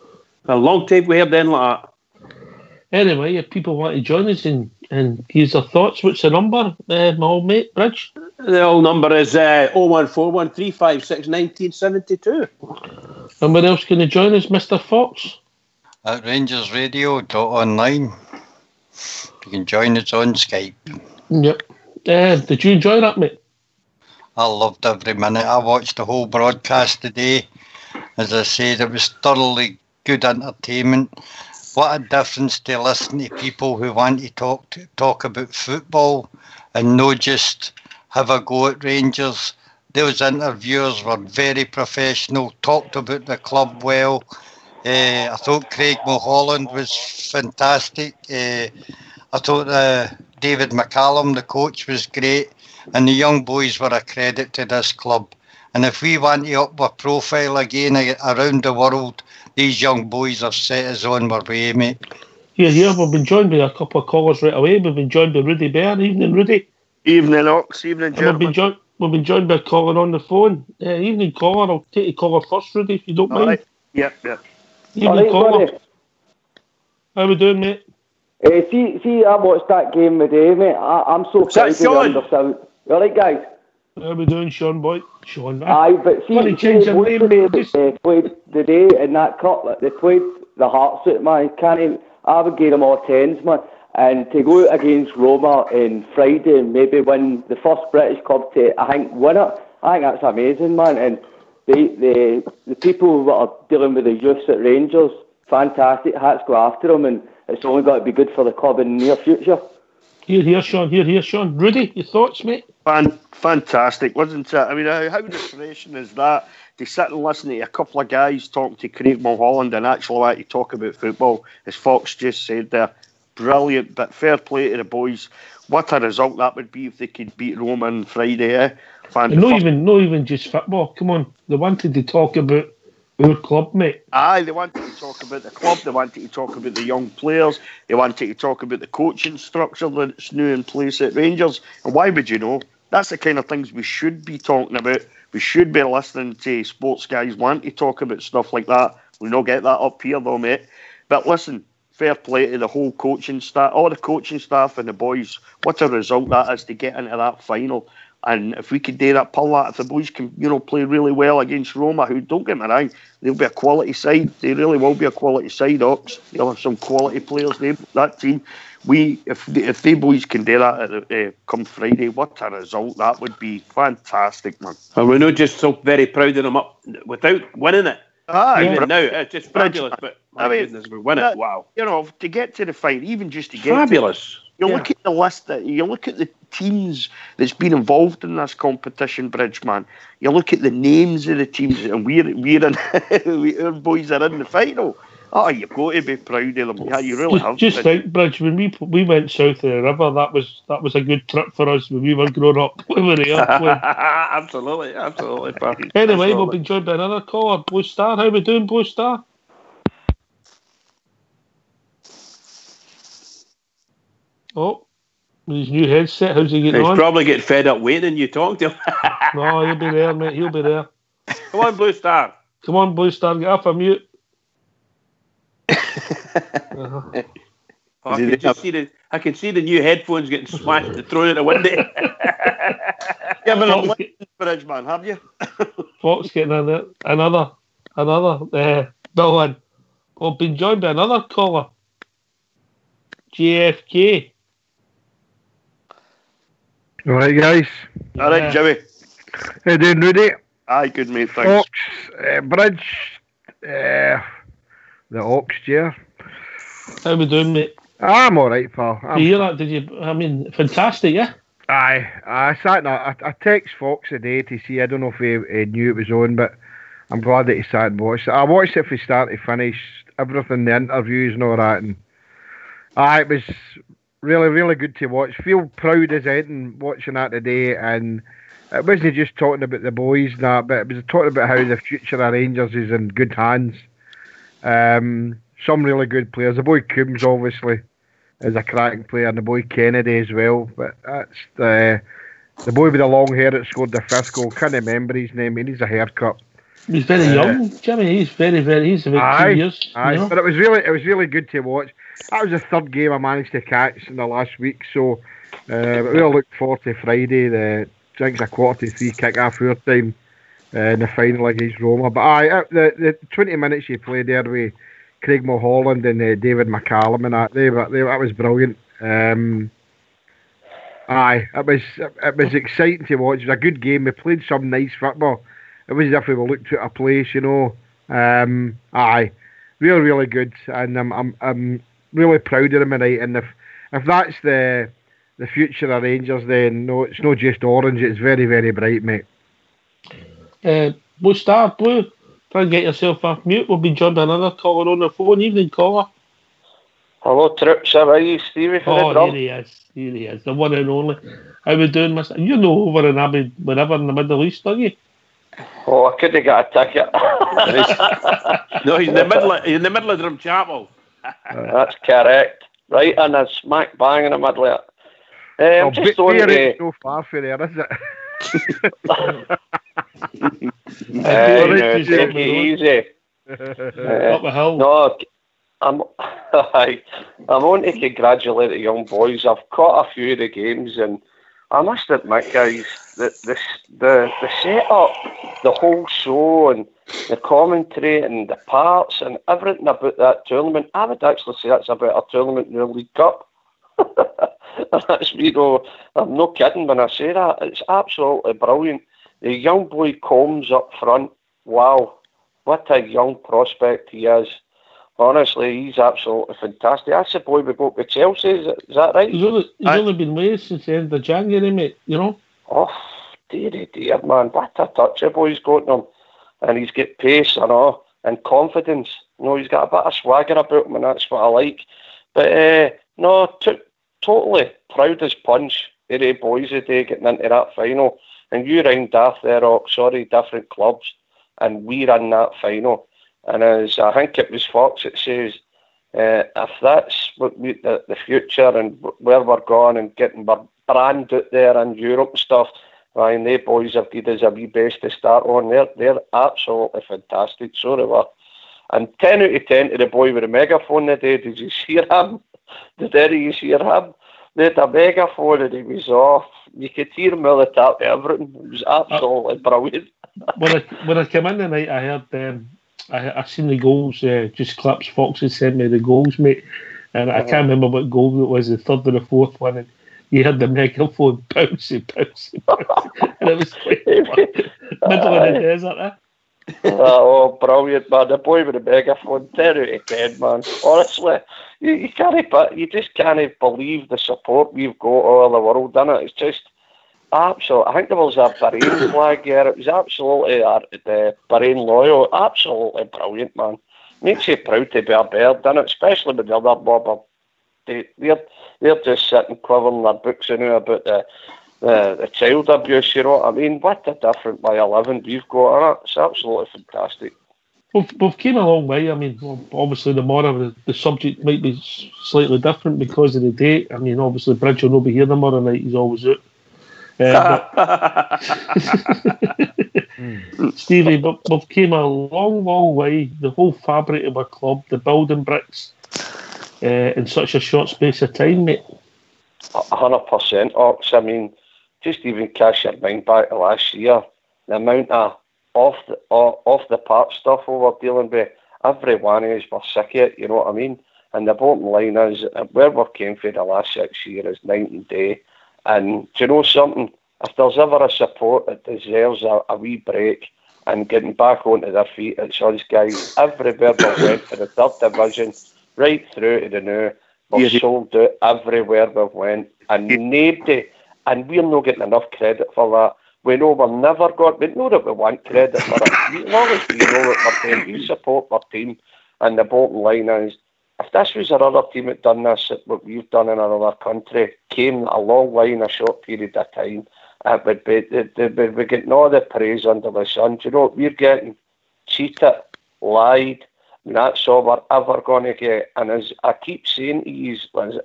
A long time we heard anything like that. Anyway, if people want to join us and give their thoughts, what's the number, my old mate, Bridge? The old number is 0141 356 1972. And where else can you join us, Mr. Fox? At rangersradio.online. You can join us on Skype. Yep. Did you enjoy that, mate? I loved every minute. I watched the whole broadcast today. As I said, it was thoroughly good entertainment. What a difference to listen to people who want to talk about football and not just have a go at Rangers. Those interviewers were very professional, talked about the club well. I thought Craig Mulholland was fantastic. I thought David McCallum, the coach, was great. And the young boys were a credit to this club. And if we want to up our profile again around the world, these young boys have set us on our way, mate. Here, we've been joined by a couple of callers right away. We've been joined by Rudy Bear. Evening, Rudy. Evening, Ox. Evening, gentlemen. We've been joined by a caller on the phone. Evening, caller. I'll take the caller first, Rudy, if you don't mind. Yep. Evening, caller. How we doing, mate? See, I watched that game today, mate. I'm so proud of the underside. You alright, guys? How we doing, Sean, boy? Sean, aye, but see, change your name, mate. They played today in that cup. They played the hearts out, man. I would give them all tens, man. And to go out against Roma on Friday and maybe win the first British club to, I think, win it, I think that's amazing, man. And the people that are dealing with the youths at Rangers, fantastic. Hats go after them, and it's only got to be good for the club in the near future. Here, Sean. Rudy, your thoughts, mate? Fantastic, wasn't it? I mean, how refreshing is that? To sit and listen to a couple of guys talking to Craig Mulholland and actually like to talk about football, as Fox just said there. Brilliant, but fair play to the boys. What a result that would be if they could beat Roma on Friday, eh? And not even just football. Come on, they wanted to talk about our club, mate. Aye, they wanted to talk about the club. They wanted to talk about the young players. They wanted to talk about the coaching structure that's new in place at Rangers. And why would you know? That's the kind of things we should be talking about. We should be listening to sports guys want to talk about stuff like that. We don't get that up here, though, mate. But listen, fair play to the whole coaching staff, all the coaching staff and the boys. What a result that is to get into that final. And if we could do that, pull that, if the boys can, play really well against Roma, who, don't get me wrong, they'll be a quality side. They really will be a quality side, Ox. They'll have some quality players. That team, if they boys can do that come Friday, what a result that would be. Fantastic, man. And we're not just so very proud of them up without winning it. Even now, it's just fabulous. But goodness, we win it. Wow. To get to the final, even just to get fabulous. You look at the list, you look at the teams that's been involved in this competition, Bridgeman. You look at the names of the teams, and we're in, our boys are in the final. Oh, you've got to be proud of them. Yeah, you really have. Just think, Bridge, when we went south of the river, that was a good trip for us when we were growing up. We were here playing. Absolutely, pal. Anyway, we'll be joined by another caller, Blue Star. How we doing, Blue Star? Oh, with his new headset, how's he getting on? He's probably getting fed up waiting you talk to him. No, he'll be there, mate. He'll be there. Come on, Blue Star. Come on, Blue Star. Get off of mute. I can see the new headphones getting smashed and thrown out the window. You haven't listened, Bridgeman, have you? Fox getting another bill in. We've been joined by another caller. JFK. All right, guys. All right, Jimmy. How you doing, Rudy? Aye, good, mate. Thanks. Fox, Bridge, the Ox chair. How we doing, mate? I'm all right, pal. Did you hear that? Did you? I mean, fantastic, yeah? Aye. I sat there. I text Fox today to see. I don't know if he knew it was on, but I'm glad that he sat and watched it. I watched it from start to finish, everything, the interviews and all that. And it was really, really good to watch. Feel proud as anything watching that today. And it wasn't just talking about the boys and that, but it was talking about how the future of Rangers is in good hands. Some really good players. The boy Coombs, obviously, is a cracking player, and the boy Kennedy as well. But that's the boy with the long hair that scored the first goal. Can't remember his name. He needs a haircut. He's very young, Jimmy. He's very, very. He's about 2 years. Aye, but it was really good to watch. That was the third game I managed to catch in the last week, so we'll look forward to Friday. I think it's a 2:45 kick-off our time in the final against Roma. But the 20 minutes you played there with Craig Mulholland and David McCallum and that, that was brilliant. Aye, it was exciting to watch. It was a good game. We played some nice football. It was as if we were looked at a place, you know. Aye, really good, and I'm really proud of them tonight. And if that's the future of Rangers, then no, it's not just orange. It's very, very bright, mate. Blue Star, Blue, try and get yourself off mute. We'll be joined by another caller on the phone. Evening, caller. Hello, Trips. How are you, Stevie? Oh, here he is, the one and only. How we doing, Mister? You know, over in Abbey, wherever in the Middle East, don't you? Oh, I couldn't get a ticket. No, he's in the middle of Drumchapel. That's correct. Right in the smack bang in the middle of it. I'm just on ain't so far for there, is it? Take it easy. Up the hill. No, I'm on to congratulate the young boys. I've caught a few of the games, and I must admit, guys, that the setup, the whole show, and the commentary, and the parts, and everything about that tournament, I would actually say that's a better tournament than the League Cup. That's, you know, I'm not kidding when I say that. It's absolutely brilliant. The young boy Combs up front, wow, what a young prospect he is. Honestly, he's absolutely fantastic. That's the boy we got with Chelsea, is that right? He's only been away since the end of January, mate, you know? Oh, dear, man. What a touch the boy's got in him. And he's got pace and all, and confidence. You know, he's got a bit of swagger about him, and that's what I like. But, totally proud as punch, the boys today getting into that final. And you ring Daft there, different clubs, and we're in that final. And as I think it was Fox that says, if that's what the future and where we're going and getting our brand out there in Europe and stuff, and they boys have given us a wee best to start on. They're absolutely fantastic. So they were. And 10 out of 10 to the boy with the megaphone today. Did you hear him? Did you hear him? They had a megaphone and he was off. You could hear him all the top of everything. It was absolutely brilliant. When I came in tonight, I heard... I seen the goals, just clips. Fox had sent me the goals, mate, and I can't remember what goal it was, the third or the fourth one, and you heard the megaphone bouncy, and it was like, middle of the desert, Oh, brilliant, man. The boy with the megaphone, 10 out of 10, man. Honestly, you can't, but you just can't believe the support we've got all over the world, innit? It's just absolutely. I think there was a Bahrain flag here. It was absolutely the Bahrain loyal. Absolutely brilliant, man. Makes you proud to be a Bird, doesn't it? Especially with the other mob. They're just sitting quivering their books about the child abuse, you know what I mean? What a different way of living we've got, innit? It's absolutely fantastic. We've came a long way. I mean, obviously tomorrow the subject might be slightly different because of the date. I mean, obviously Bridge will not be here tomorrow night. He's always out. Stevie, but we've came a long way. The whole fabric of our club, the building bricks, in such a short space of time, mate. 100%, Ox. I mean, just even cast your mind back to last year, the amount of off the park stuff we were dealing with. Every one of us were sick of it, you know what I mean? And the bottom line is, where we came for the last 6 years is night and day. And do you know something? If there's ever a support that deserves a wee break and getting back onto their feet, it's us guys. Everywhere we went for the third division, right through to the new, we've sold out everywhere we went. And nobody, and we're not getting enough credit for that. We know we're never got, we know that we want credit for it. As long as we know that we're doing, we support our team. And the bottom line is, if this was another team that done this, what we've done in another country, came a long way in a short period of time, it would be, we're getting all the praise under the sun. Do you know, we're getting cheated, lied, and that's all we're ever going to get. And as I keep saying to you,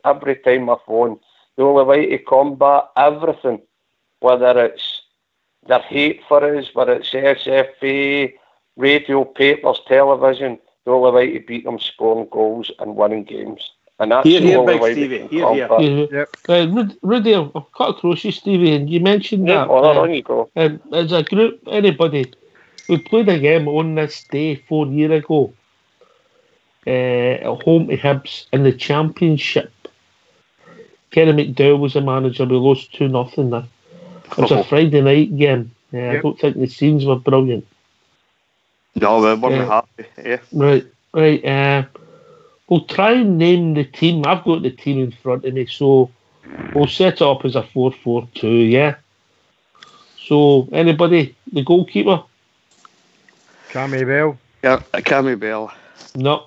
every time I phone, the only way to combat everything, whether it's their hate for us, whether it's SFA, radio, papers, television, the only way to beat them scoring goals and winning games. And that's the only way to combat. Rudy, I've cut across you, Stevie, and you mentioned that. On you go. As a group, anybody, we played a game on this day 4 years ago at home to Hibs in the Championship. Kenny McDowell was the manager. We lost 2-0 there. It was a Friday night game. I don't think the scenes were brilliant. No, we weren't happy. Yeah. Right. We'll try and name the team. I've got the team in front of me, so we'll set it up as a 4-4-2. Yeah. So anybody, the goalkeeper? Cammy Bell. Yeah, Cammy Bell. No.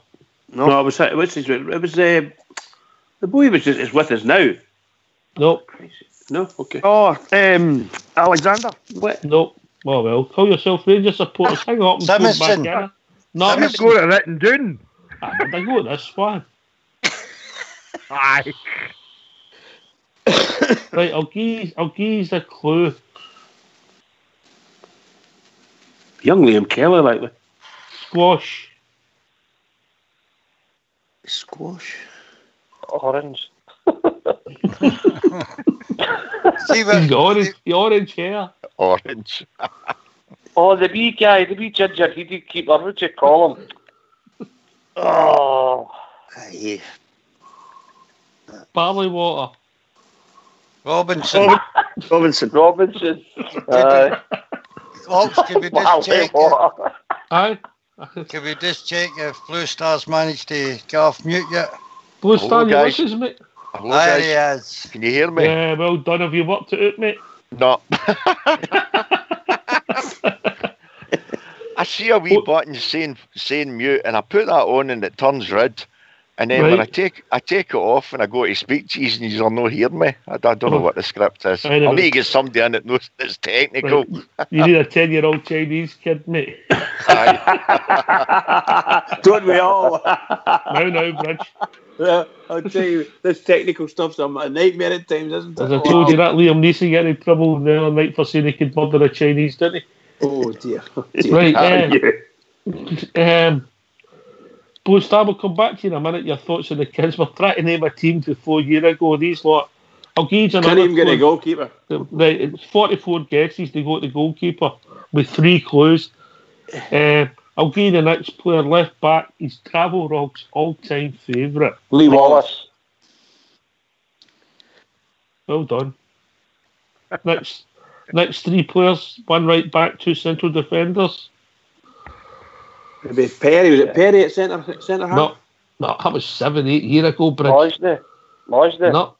It was the boy is with us now. No. No, okay. Oh, Alexander. What? No. Well, call yourself Rangers supporters. Hang up and put back in. No, I'm just going to written down. I go this one. Aye. Right, I'll give you a clue. Young Liam Kelly, likely. Squash. Orange. See what? The orange hair. Orange. Oh, the wee guy, the wee ginger-headed keeper. What'd you call him? Oh. Barley water. Robinson. Folks, can we just check? Aye. Can we just check if Blue Star's managed to get off mute yet? Blue Star, you listen, mate. There he is. Can you hear me? Yeah, well done. Have you worked it out, mate? No. I see a wee button saying mute, and I put that on, and it turns red. And then when I take it off, and I go to speak to you, and you'll not hear me. I don't know what the script is. I need to get somebody in that knows it's technical. Right. You need a 10-year-old Chinese kid, mate. Don't we all? No, Bridge. I'll tell you, this technical stuff's a nightmare at times, isn't it? As I told you, that Liam Neeson got in trouble the other night for saying he could murder a Chinese, didn't he? Oh dear. Right. Blue Star, will come back to you in a minute. Your thoughts on the kids. We're trying to name a team to 4 years ago. These lot. I'll give you another. Can't even get a goalkeeper. Right, it's 44 guesses to go to the goalkeeper with 3 clues. I'll give you the next player, left back. He's Travel Rock's all-time favourite. Lee Wallace. Well done. Next 3 players, 1 right back, 2 central defenders. Maybe Perry. Was it Perry at centre half? No, that was 7-8 years ago, Bridge. Mosney. No.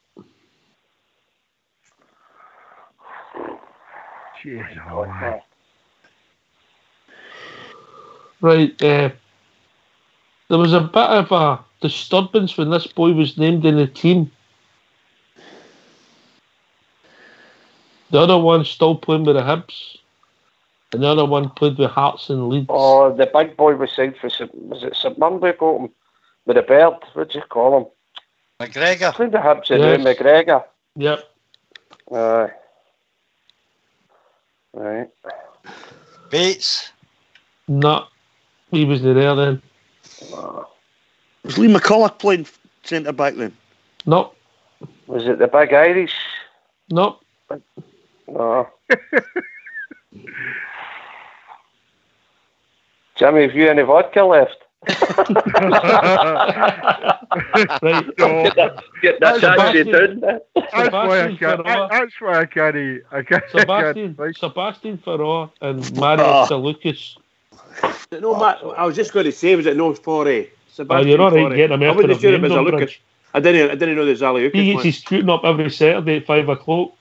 Jeez, Right, there was a bit of a disturbance when this boy was named in the team. The other one still playing with the Hibs, and the other one played with Hearts and Leeds. Oh, the big boy was signed for was it St Munday got him with a bird? What do you call him? McGregor. Played the Hibs and McGregor. Yep. Right. Bates. No, he wasn't there then. Was Lee McCulloch playing centre back then? No. Was it the big Irish? No. No. Jimmy, have you any vodka left? Right. Get that taxi down. That's why I can't. Sebastian Farrar and Mario Lucas. No, Matt, I was just going to say, was it no for Sebastian? You're all right getting him I out wasn't of sure it was a Bridge. Lucas. I didn't know there's Ali Lucas. He gets his scooting up every Saturday at 5 o'clock.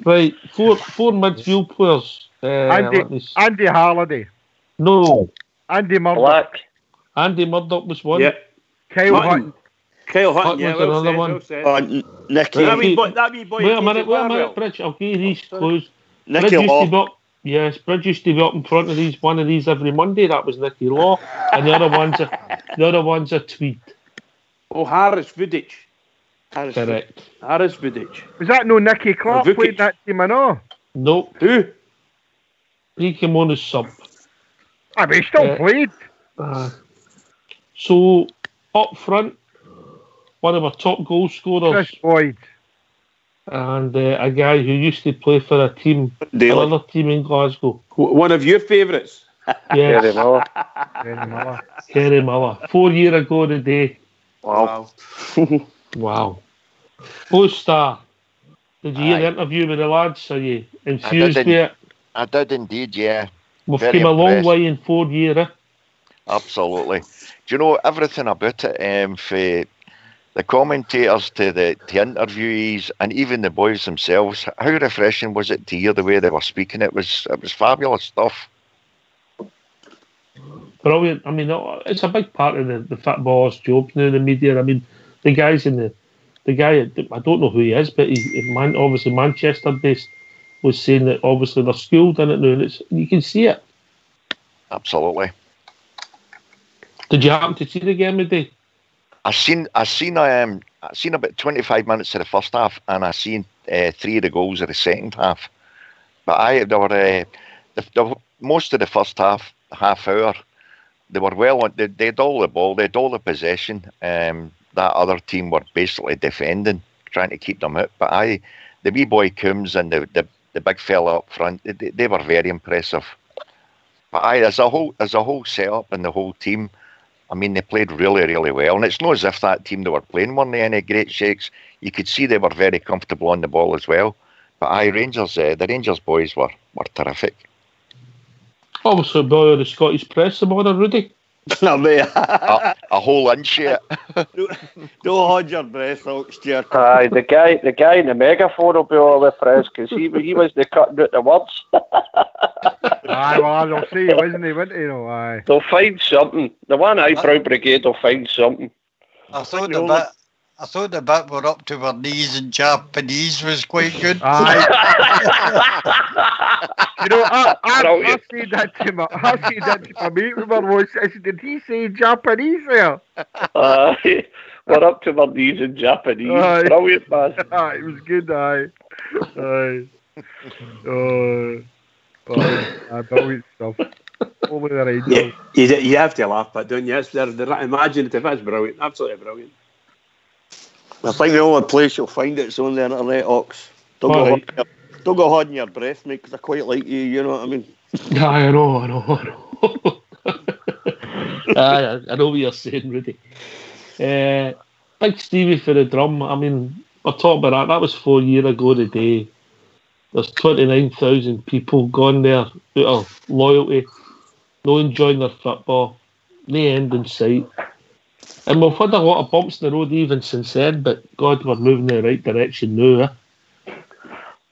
Right, four midfield players. Andy Halliday. No. Andy Murdoch. Black. Andy Murdoch was one. Yeah. Kyle Hutton. Hutton, yeah, was another one. Nicky. That wee boy. Wait a minute, Bridge. I'll give you these clues. Nicky Law. Bridge used to be up in front of one of these every Monday. That was Nicky Law, and the other one's a Tweed. Oh, Harris Vidic. Correct. Harris Vidic. Was that no Nicky Clark played that team or no? Nope. Who? He came on as sub. I mean, he still played. So, up front, one of our top goal scorers. Chris Boyd. And a guy who used to play for another team in Glasgow. One of your favourites? Yes. Kerry Miller. Kerry Miller. 4 years ago today. Wow. Wow. Star, did you hear the interview with the lads? Are you infused with it? I did indeed, yeah. We've Very come a long impressed. way in 4 years, eh? Absolutely. Do you know everything about it? For the commentators to the interviewees and even the boys themselves, how refreshing was it to hear the way they were speaking? It was fabulous stuff. Brilliant. I mean, it's a big part of the footballer's job now, the media. I mean, the guys in the guy, I don't know who he is, but obviously Manchester based, was saying that obviously they're schooled in it now, and you can see it. Absolutely. Did you happen to see the game today? I seen about 25 minutes of the first half, and I seen 3 of the goals of the second half. But they were most of the first half hour. They were well on. They had all the ball. They had all the possession. That other team were basically defending, trying to keep them out. But the wee boy Coombs and the big fella up front, they were very impressive. But as a whole setup and the whole team, I mean, they played really, really well. And it's not as if that team they were playing weren't any great shakes. You could see they were very comfortable on the ball as well. But the Rangers boys were terrific. Obviously, boy, the Scottish press about it, Rudy. No, mate. a whole inch of it. Don't hold your breath out, Stuart. Aye, the guy in the megaphone will be all the press because he was the cutting out the words. Aye, well, I'll see, wasn't he? Wouldn't he? No, aye. They'll find something. The one eyebrow brigade will find something. I thought the bit we're up to our knees in Japanese was quite good. Aye. You know, I said that to my mate with my voice. I said, did he say Japanese there? We're up to our knees in Japanese. Aye. Brilliant, man. Aye, it was good, aye. Brilliant stuff. Over the Rangers. Yeah, you have to laugh, but don't you? They're imaginative. That's brilliant. Absolutely brilliant. I think the only place you'll find it's on the internet, Ox. Don't go holding your breath, mate, because I quite like you, you know what I mean? Yeah, I know. I know what you're saying, Rudy. Big Stevie for the drum. I mean, we're talking about that. That was 4 years ago today. There's 29,000 people gone there out of loyalty, no enjoying their football, no end in sight. And we've had a lot of bumps in the road even since then, but God, we're moving in the right direction now, eh?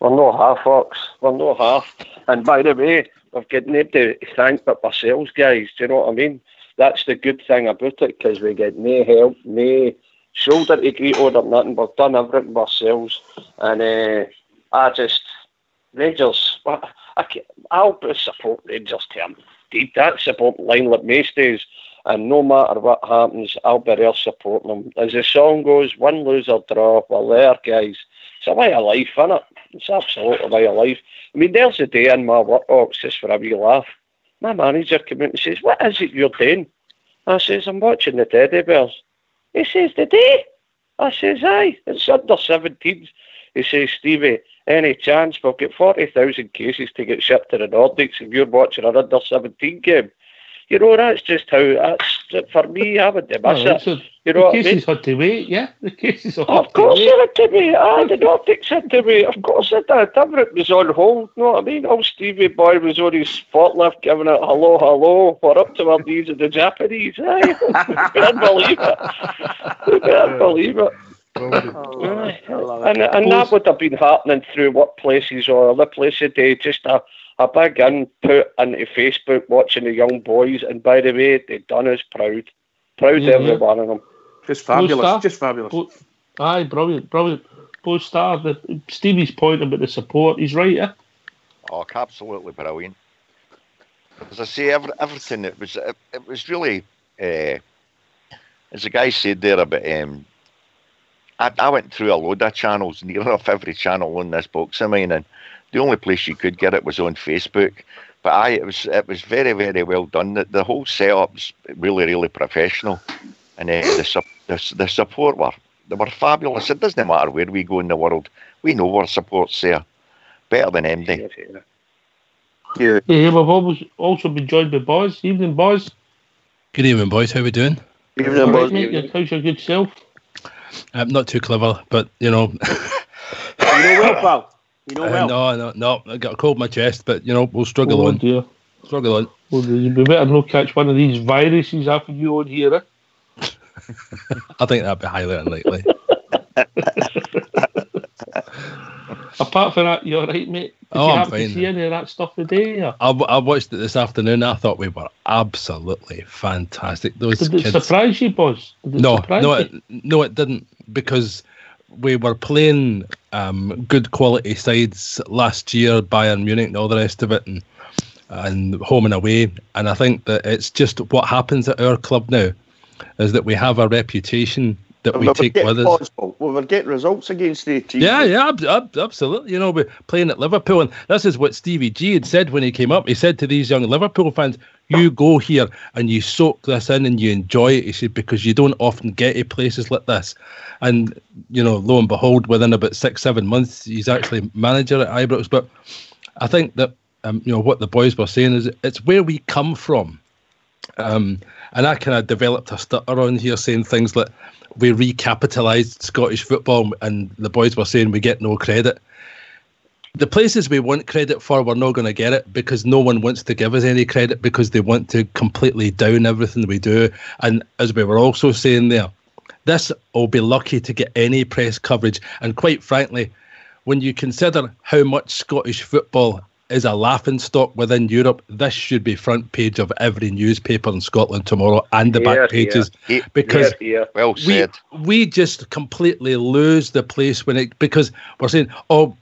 We're no half, Fox. We're no half. And by the way, we've got nobody to thank but ourselves, guys. Do you know what I mean? That's the good thing about it, because we get no help, no shoulder to greet on or nothing. We've done everything ourselves. And Rangers, I'll support Rangers term. That's support line like most days. And no matter what happens, I'll be there supporting them. As the song goes, win, lose or draw, we're there, guys. It's a way of life, isn't it? It's absolutely a way of life. I mean, there's a day in my work, just for a wee laugh. My manager came out and says, what is it you're doing? I says, I'm watching the Teddy Bears. He says, the day? I says, aye, it's under 17s. He says, Stevie, any chance we've got 40,000 cases to get shipped to the Nordics and you're watching an under 17 game? You know, that's just how, for me, I would miss it. You know the cases had to wait, yeah? The cases had to wait. Of course they had to wait. Aye, the Nordics had to wait. Of course it did. Everett was on hold, you know what I mean? Old Stevie boy was on his spotlift giving it hello, hello. We're up to our knees in the Japanese. Aye, you can't believe it. You can't believe it. And that would have been happening through workplaces or other places today. Just a big input into Facebook watching the young boys, and by the way, they've done us proud of every one of them. Just fabulous, just fabulous. Aye, brilliant. Both Star, Stevie's point about the support, he's right, eh? Oh, absolutely brilliant. As I say, everything, it was really, as the guy said there about, I went through a load of channels, near enough every channel on this box of mine, and the only place you could get it was on Facebook. But it was very, very well done. The whole setup's really, really professional, and the support they were fabulous. It doesn't matter where we go in the world, we know our support's there, better than MD. Yeah, we've also been joined by Boz. Evening, Boz. Good evening, boys. How we doing? Evening, Boz. How's your good self? Not too clever, but you know. You know well, pal. You know well. No. I got a cold in my chest, but you know we'll struggle on. Dear. Struggle on. Well, we better not catch one of these viruses after you on here. I think that'd be highly unlikely. Apart from that, you're right, mate. Did you I'm happen fine. to see any of that stuff today? Or? I watched it this afternoon. I thought we were absolutely fantastic. Those Did kids. it surprise you, Buzz? No, it didn't, because we were playing good quality sides last year, Bayern Munich and all the rest of it, and home and away. And I think that it's just what happens at our club now is that we have a reputation that we take with us. We were getting results against the team. Yeah, absolutely. You know, we're playing at Liverpool, and this is what Stevie G had said when he came up. He said to these young Liverpool fans, you go here and you soak this in and you enjoy it, he said, because you don't often get to places like this. And, you know, lo and behold, within about 6-7 months, he's actually manager at Ibrox. But I think that, you know, what the boys were saying is it's where we come from. And I kind of developed a stutter on here saying things like, we recapitalised Scottish football, and the boys were saying we get no credit. The places we want credit for, we're not going to get it, because no one wants to give us any credit, because they want to completely down everything we do. And as we were also saying there, this will be lucky to get any press coverage. And quite frankly, when you consider how much Scottish football is a laughingstock within Europe, this should be front page of every newspaper in Scotland tomorrow, and the back pages, because well said. We just completely lose the place because we're saying, oh,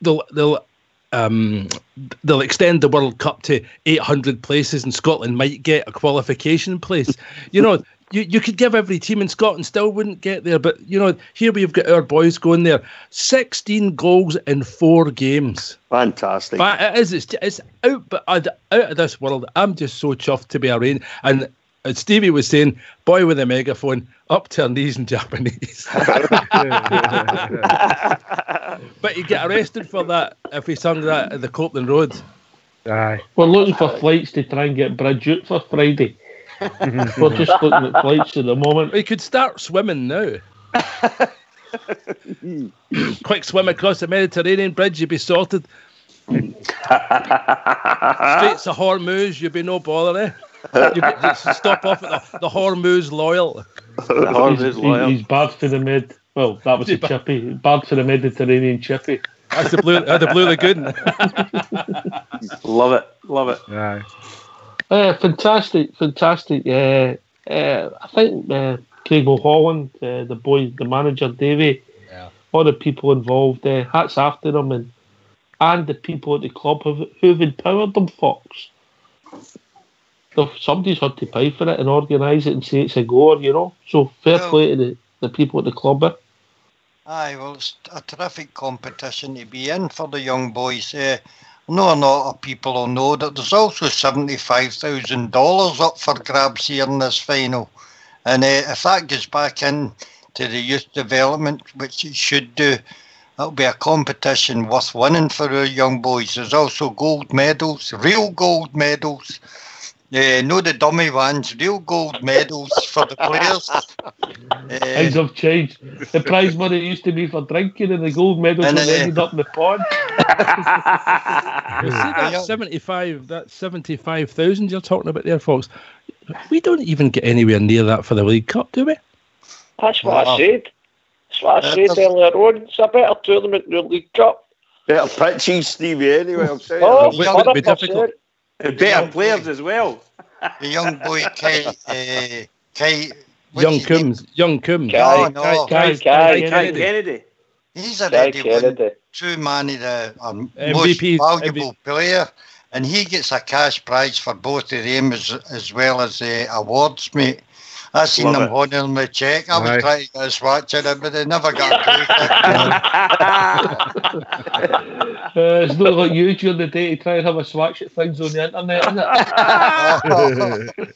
they'll extend the World Cup to 800 places, and Scotland might get a qualification place. You know, you could give every team in Scotland, still wouldn't get there. But, you know, here we've got our boys going there. 16 goals in 4 games. Fantastic. But it's out of this world. I'm just so chuffed to be a Rain. And as Stevie was saying, boy with a megaphone, up to her knees in Japanese. But he'd get arrested for that if he sung that at the Copeland Road. Aye. We're looking for flights to try and get Bridget for Friday. We're just looking at flights at the moment. We could start swimming now. Quick swim across the Mediterranean bridge, you'd be sorted. Straits of Hormuz, you'd be no bother, You'd stop off at the Hormuz Loyal. He's bad for the mid. Well, that was a chippy. Bad for the Mediterranean chippy. That's the Blue Lagoon. Love it. Aye. Fantastic. I think Craig Mulholland, the manager, Davey, all the people involved, hats after them, and the people at the club who've empowered them, Fox. Somebody's had to pay for it and organise it and say it's a goer, you know. So fair play to the people at the club. Aye, well, it's a terrific competition to be in for the young boys. No, a lot of people will know that there's also $75,000 up for grabs here in this final. And if that gets back in to the youth development, which it should do, that'll be a competition worth winning for our young boys. There's also gold medals, real gold medals. No the dummy ones, real gold medals for the players. Things have changed. The prize money used to be for drinking, and the gold medals have ended up in the pond. That's 75,000 you're talking about there, folks. We don't even get anywhere near that for the League Cup, do we? That's what I said. That's what I said earlier on. It's a better tournament than the League Cup. Better pitches, Stevie, anyway, I'm saying. Oh, it'll be difficult. Better players as well. The young boy, Kai. Young Coombs. Kai Kennedy. He's already won true man of the most valuable player, and he gets a cash prize for both of them as well as awards, mate. I seen them honouring the cheque. I was trying to get a swatch in it, but they never got through. It's not like you during the day to try and have a swatch at things on the internet, is it?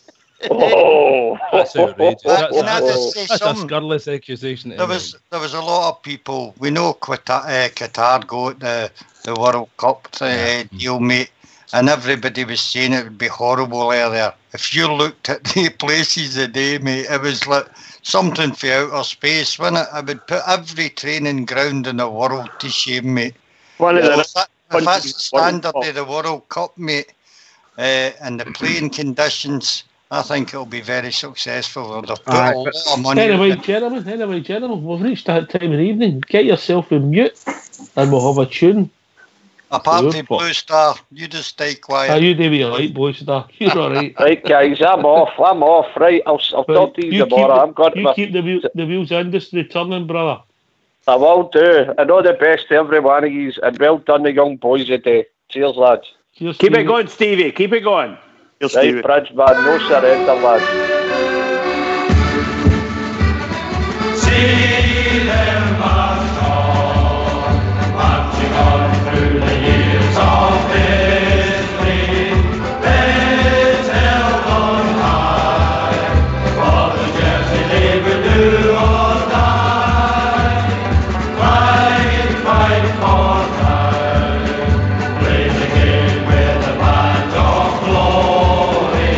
Oh, that's outrageous. That's a scurrilous accusation. There was a lot of people. We know Qatar go at the World Cup deal, mate, and everybody was saying it would be horrible there. If you looked at the places today, mate, it was like something for outer space, wasn't it? I would put every training ground in the world to shame, mate. If that's the standard of the World Cup, mate, and the playing conditions, I think it'll be very successful. They've put a lot of money. Anyway, gentlemen, we've reached that time of the evening. Get yourself in mute, and we'll have a tune. Apart from Blue Star, you just stay quiet. You do what you like, Blue Star. You're all right. Right, guys, I'm off. Right, I'll talk to you tomorrow. Keep the wheels industry turning, brother. I will do. And all the best to every one of you, and well done, the young boys today. Cheers, lads. Cheers, Keep it going, Stevie. Keep it going. Cheers, right, Bridgeman, no surrender, lads. See them march on, marching on through the years of history. Let's held on high, for the jersey they will do or die. Fight for time, play the game with the band of glory.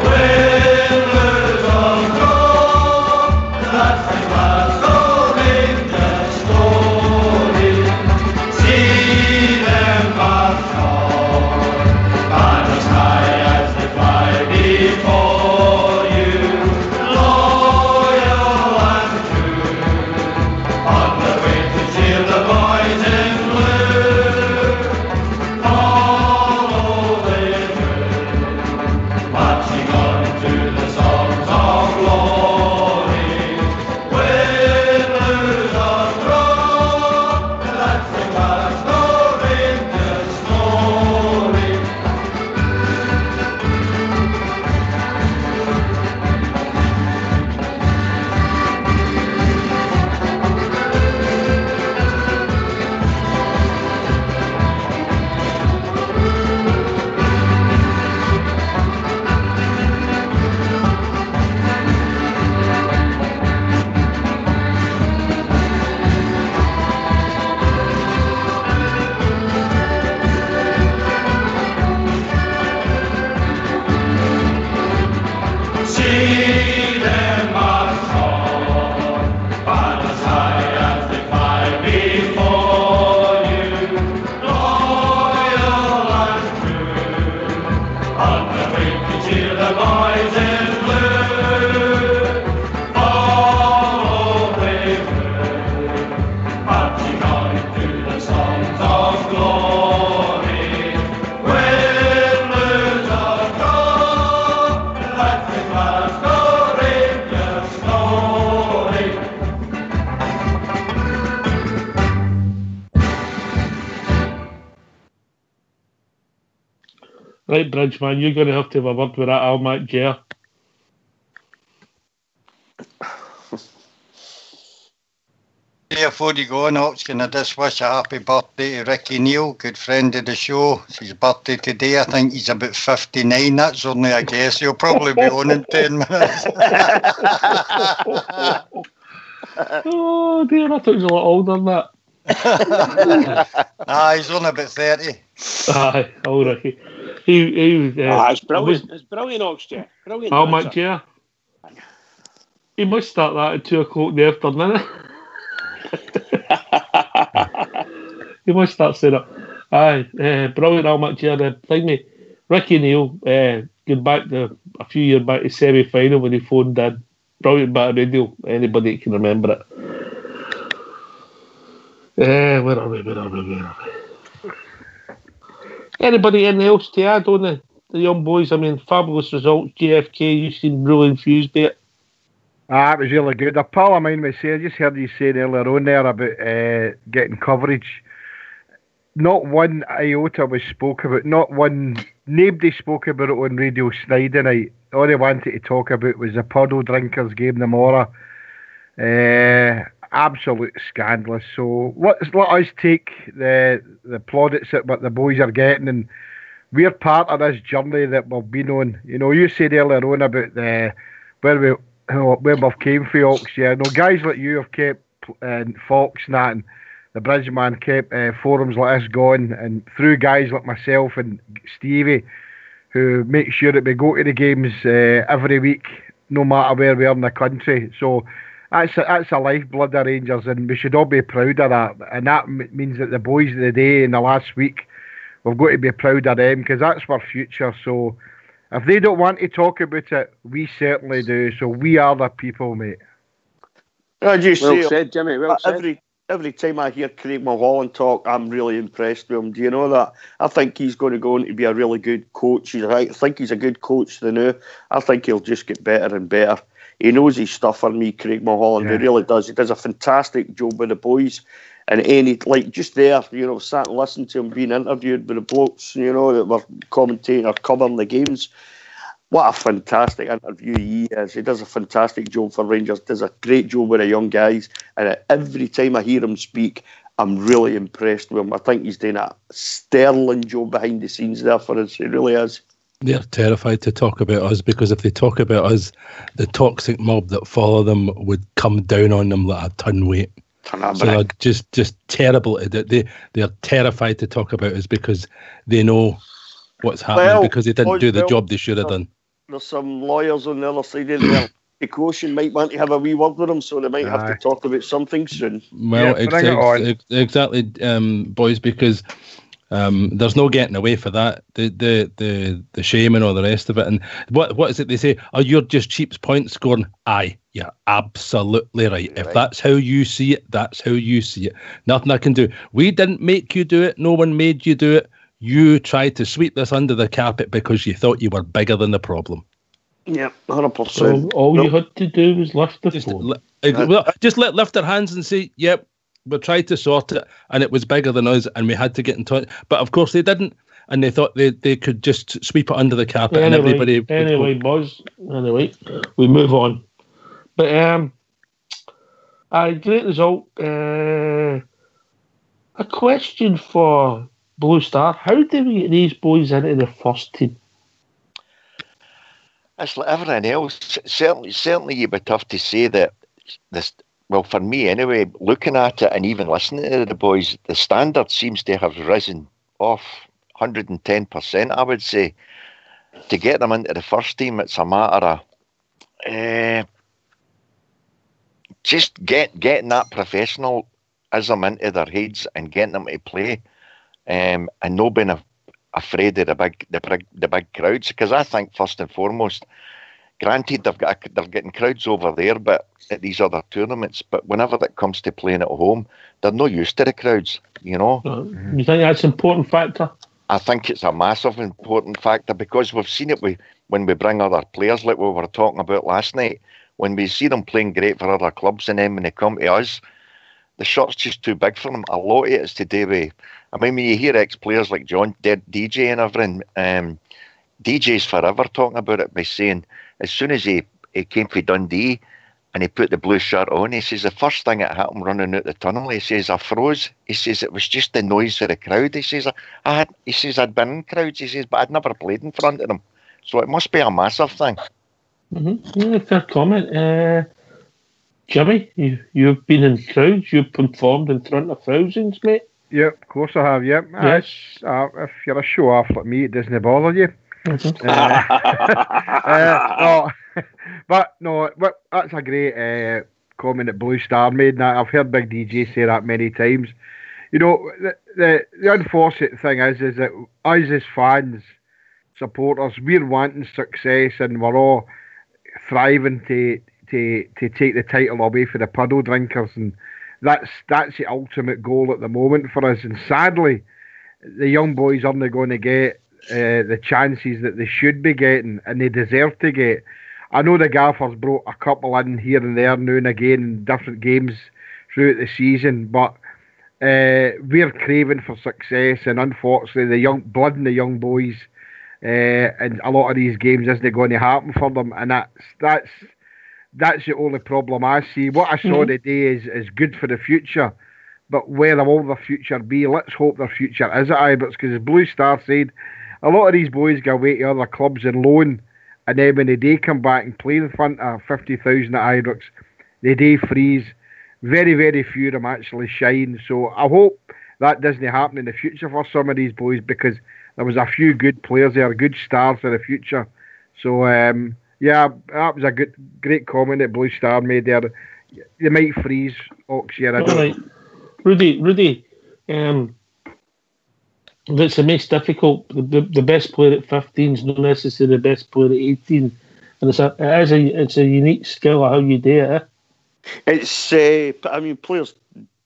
Win, lose or draw, that's the Glasgow Rangers story. See them march on, banners high as they fly before you. Loyal and true, on the way to cheer the boys in blue. Follow the drill, marching on to the songs of glory. Win, lose or draw, that's the Glasgow Rangers story. See them march on, banners high as they fly before you. Loyal and true, on the way to cheer the boys in blue. Follow bravely, marching on to the songs of glory. Win, lose or draw, that's the Glasgow Rangers story. Right, Bridgeman, you're going to have a word with that Almac Ger. Before you go, Knox, can I just wish a happy birthday to Ricky Neal, good friend of the show. It's his birthday today. I think he's about 59. That's only a guess. He'll probably be on in 10 minutes. Oh dear, I thought he was a lot older than that. He's only about 30. Aye, old Ricky. It's brilliant. It's brilliant, Oxford. Brilliant. Almac Ger. He must start that at 2 o'clock in the afternoon. You must start saying it. Aye, brilliant Almac Ger. Ricky Neal, going back to a few years back to semi-final when he phoned in. Brilliant bit of radio. Anybody can remember it. Where are we? Anybody anything else to add on the young boys? I mean, fabulous results. JFK, you seem really enthused by it. It was really good. A pal of mine was saying, I just heard you saying earlier on there about getting coverage. Not one iota was spoke about, nobody spoke about it on Radio Snyder night. All they wanted to talk about was the puddle drinkers game tomorrow. Absolute scandalous. So let us take the plaudits that what the boys are getting, and we're part of this journey that we've been on. You know, you said earlier on about where we've came from, Ox. Yeah, no, guys like you have kept Fox and that, and the Bridgeman kept forums like this going, and through guys like myself and Stevie, who make sure that we go to the games every week, no matter where we are in the country. So that's a lifeblood of Rangers, and we should all be proud of that. And that means that the boys of the day in the last week, we've got to be proud of them, because that's our future. So if they don't want to talk about it, we certainly do. So we are the people, mate. I just Well say, said, Jimmy. Well said. Every time I hear Craig Mulholland talk, I'm really impressed with him. Do you know that? I think he's going to go on to be a really good coach. I think he's a good coach to know. I think he'll just get better and better. He knows his stuff for me, Craig Mulholland. He really does. He does a fantastic job with the boys. And just there, sat and listened to him being interviewed with the blokes, that were commentating or covering the games. What a fantastic interview he is. He does a fantastic job for Rangers, does a great job with the young guys. And every time I hear him speak, I'm really impressed with him. I think he's doing a sterling job behind the scenes there for us. He really is. They're terrified to talk about us, because if they talk about us, the toxic mob that follow them would come down on them like a ton weight. So they're just terrible. They're terrified to talk about us because they know what's happening, because they didn't do the job they should have done. There's some lawyers on the other side of the equation might want to have a wee word with them, so they might have to talk about something soon. Well, exactly, boys, because there's no getting away for that. The shame and all the rest of it. And what is it they say? Oh, you're just cheap point scoring. Aye, you're absolutely right. If that's how you see it, that's how you see it. Nothing I can do. We didn't make you do it. No one made you do it. You tried to sweep this under the carpet because you thought you were bigger than the problem. Yeah, 100%. So all you had to do was lift the phone. Just lift their hands and say, yep, we tried to sort it and it was bigger than us and we had to get in touch. But of course they didn't, and they thought they could just sweep it under the carpet and everybody... Buzz, we move on. But great result. A question for Blue Star: how do we get these boys into the first team? It's like everything else. Certainly, you'd be tough to say that this. Well, for me anyway, looking at it and even listening to the boys, the standard seems to have risen off 110%. I would say to get them into the first team, it's a matter of just getting that professionalism into their heads and getting them to play. And not being afraid of the big crowds, because I think first and foremost, granted they're getting crowds over there, but at these other tournaments, but whenever it comes to playing at home, they're not used to the crowds. You think that's an important factor? I think it's a massive important factor, because we've seen it when we bring other players, like we were talking about last night. When we see them playing great for other clubs, and then when they come to us, the shot's just too big for them. A lot of it is to do with, I mean, when you hear ex-players like John, DJ and everything, DJ's forever talking about it by saying, as soon as he came for Dundee and he put the blue shirt on, he says, the first thing that happened running out the tunnel, he says, I froze. He says, it was just the noise of the crowd. He says, I'd been in crowds, he says, but I'd never played in front of them. So it must be a massive thing. Yeah, fair comment. Jimmy, you've been in crowds, you've performed in front of thousands, mate. Yep, of course I have, yep. Yes. If you're a show-off like me, it doesn't bother you. But that's a great comment that Blue Star made, and I've heard Big DJ say that many times. The unfortunate thing is that us as fans, supporters, we're wanting success, and we're all thriving to take the title away for the puddle drinkers, and that's the ultimate goal at the moment for us. And sadly, the young boys aren't going to get the chances that they should be getting and they deserve to get. I know the Gaffers brought a couple in here and there now and again in different games throughout the season, but we're craving for success, and unfortunately the young blood in the young boys and a lot of these games isn't going to happen for them, and that's the only problem I see. What I saw today is good for the future, but where will the future be? Let's hope their future is at Ibrox, because as Blue Star said, a lot of these boys go away to other clubs and loan, and then when they do come back and play in front of 50,000 at Ibrox, they do freeze. very, very few of them actually shine. So I hope that doesn't happen in the future for some of these boys, because there was a few good players there, good stars for the future. So yeah, that was a great comment that Blue Star made there. They might freeze Ox here. I don't know. Rudy, that's the most difficult. The best player at 15 is not necessarily the best player at 18, and it's a unique skill of how you do it. Eh? It's I mean, players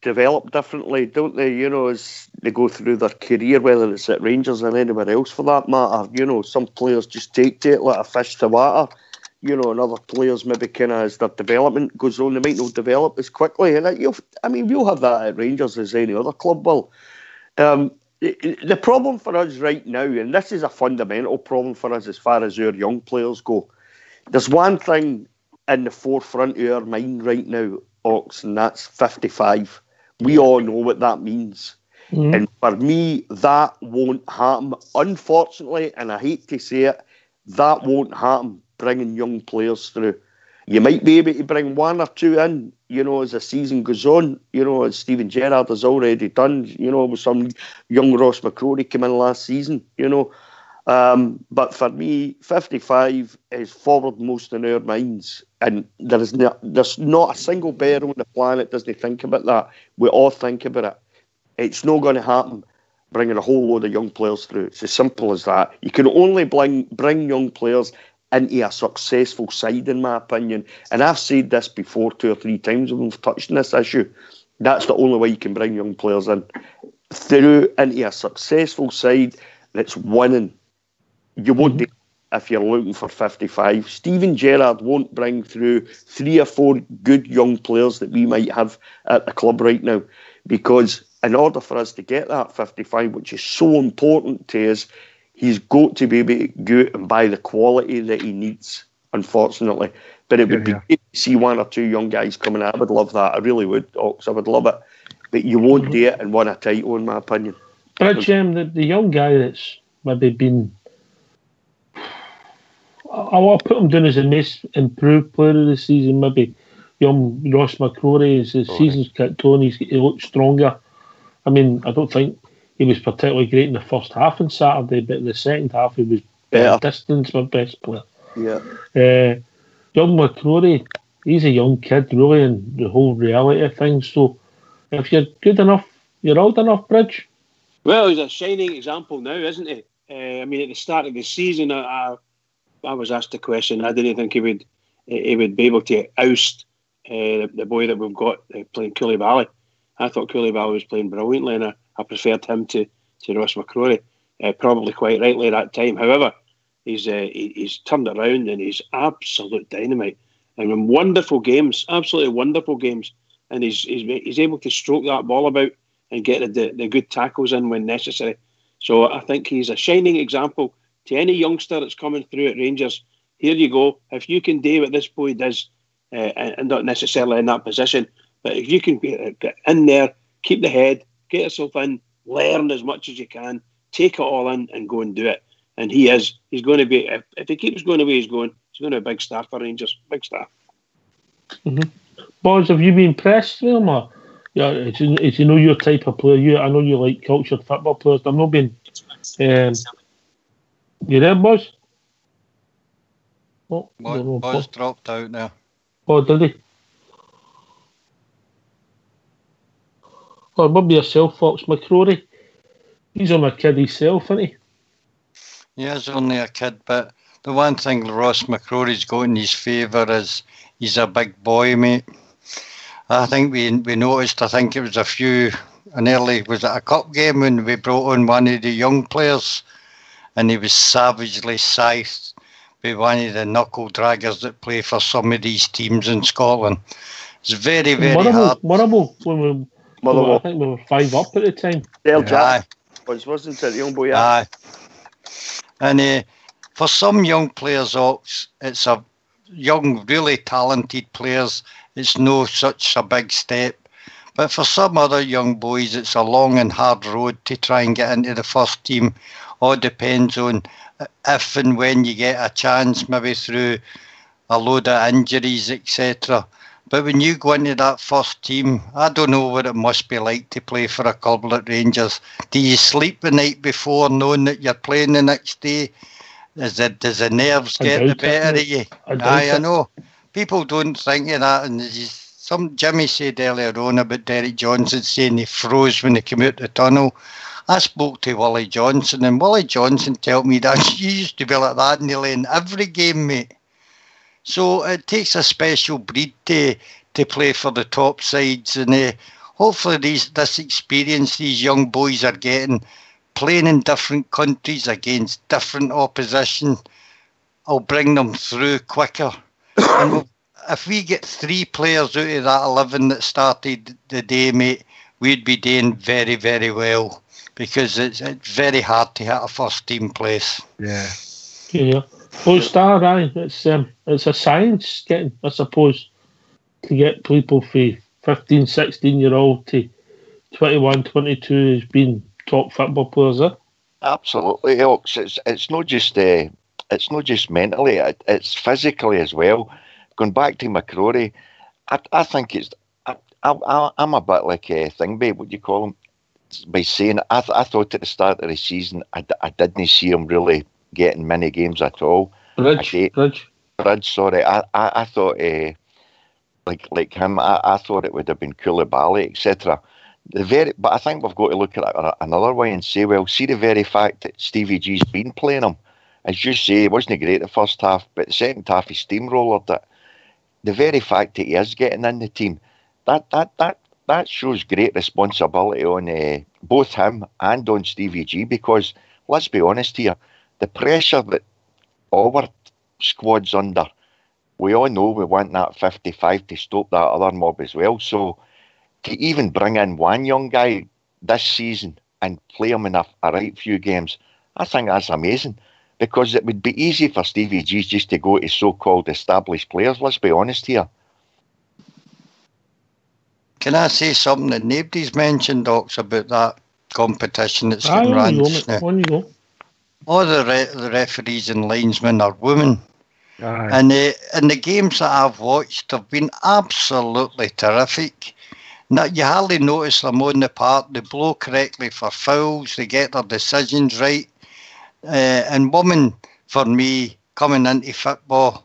develop differently, don't they? You know, as they go through their career, whether it's at Rangers or anywhere else for that matter. You know, some players just take to it like a fish to water. You know, and other players maybe kind of, as their development goes on, they might not develop as quickly. And we'll have that at Rangers as any other club will. The problem for us right now, and this is a fundamental problem for us as far as our young players go, there's one thing in the forefront of our mind right now, Ox, and that's 55. We all know what that means. Mm-hmm. And for me, that won't happen. Unfortunately, and I hate to say it, that won't happen bringing young players through. You might be able to bring one or two in, you know, as the season goes on, you know, as Stephen Gerrard has already done, you know, with some young Ross McCrory came in last season, you know. But for me, 55 is foremost in our minds, and there's not a single bear on the planet doesn't think about that. We all think about it. It's not going to happen bringing a whole load of young players through. It's as simple as that. You can only bring young players into a successful side, in my opinion. And I've said this before 2 or 3 times when we've touched on this issue. That's the only way you can bring young players in. Through into a successful side that's winning. You won't do it if you're looking for 55. Stephen Gerrard won't bring through 3 or 4 good young players that we might have at the club right now. Because in order for us to get that 55, which is so important to us, he's got to be able to go out and buy the quality that he needs, unfortunately. But it would be great to see 1 or 2 young guys coming out. I would love that. I really would, Ox. I would love it. But you won't do it and win a title, in my opinion. But the young guy that's maybe been... I'll put him down as the most improved player of the season, maybe young Ross McCrory. As the season's kicked on, he looks stronger. I mean, I don't think he was particularly great in the first half on Saturday, but in the second half he was by distance my best player. Yeah. Young McCrory, he's a young kid really in the whole reality of things. So if you're good enough, you're old enough, Bridge. Well, he's a shining example now, isn't he? I mean, at the start of the season, I was asked the question. I didn't think he would be able to oust the boy that we've got playing Koulibaly. I thought Koulibaly was playing brilliantly, and I preferred him to Ross McCrory, probably quite rightly at that time. However, he's turned it around and he's absolute dynamite. And in wonderful games, absolutely wonderful games. And he's able to stroke that ball about and get the good tackles in when necessary. So I think he's a shining example to any youngster that's coming through at Rangers. Here you go. If you can do what this boy does, and not necessarily in that position, but if you can get in there, keep the head, get yourself in, learn as much as you can, take it all in and go and do it. And he's going to be, if he keeps going the way he's going to be a big star for Rangers. Big star. Mm-hmm. Boz, have you been impressed with him? Or, it's your type of player. I know you like cultured football players. I've not been... you there, Boz? Oh, Boz dropped out now. Oh, did he? Or maybe yourself, Fox McCrory. He's only a kid himself, isn't he? Yeah, he's only a kid, but the one thing Ross McCrory's got in his favour is he's a big boy, mate. I think we noticed, I think it was was it a cup game when we brought on one of the young players and he was savagely scythed by one of the knuckle draggers that play for some of these teams in Scotland. It's very, very hard. Motherwell, I think we were 5 up at the time. Wasn't it, young boy? Aye. And for some young players, Ox, it's a young, really talented players. It's no such a big step. But for some other young boys, it's a long and hard road to try and get into the first team. All depends on if and when you get a chance, maybe through a load of injuries, etc. But when you go into that first team, I don't know what it must be like to play for a club like Rangers. Do you sleep the night before knowing that you're playing the next day? Does the nerves get the better of you? I know. People don't think of that. And Jimmy said earlier on about Derek Johnson saying he froze when he came out the tunnel. I spoke to Willie Johnson, and Willie Johnson told me that you used to be like that nearly in every game, mate. So it takes a special breed to play for the top sides, and hopefully this experience these young boys are getting, playing in different countries against different opposition, will bring them through quicker. And if we get 3 players out of that 11 that started the day, mate, we'd be doing very, very well, because it's very hard to hit a first team place. Yeah. Yeah. Well, Star, it's a science getting, I suppose, to get people from 15, 16-year-old to 21, 22 as being top football players. Absolutely, Ox. It's not just mentally, it's physically as well. Going back to McCrory, I think I'm a bit like a Thingby, what do you call him? By saying I thought at the start of the season I didn't see him really getting many games at all. Bridge, sorry. I thought like him, I thought it would have been Koulibaly, etc. But I think we've got to look at it another way and say, well, see the very fact that Stevie G's been playing him, as you say, he wasn't great the first half, but the second half he steamrollered it. The very fact that he is getting in the team, that shows great responsibility on both him and on Stevie G, because let's be honest here, the pressure that our squad's under, we all know we want that 55 to stop that other mob as well. So to even bring in one young guy this season and play him in a right few games, I think that's amazing, because it would be easy for Stevie G just to go to so-called established players, let's be honest here. Can I say something that nobody's mentioned, Ox, about that competition that's getting run just now? On you go. All the referees and linesmen are women. Aye. And the games that I've watched have been absolutely terrific. Now, you hardly notice them on the park. They blow correctly for fouls. They get their decisions right. And women, for me, coming into football,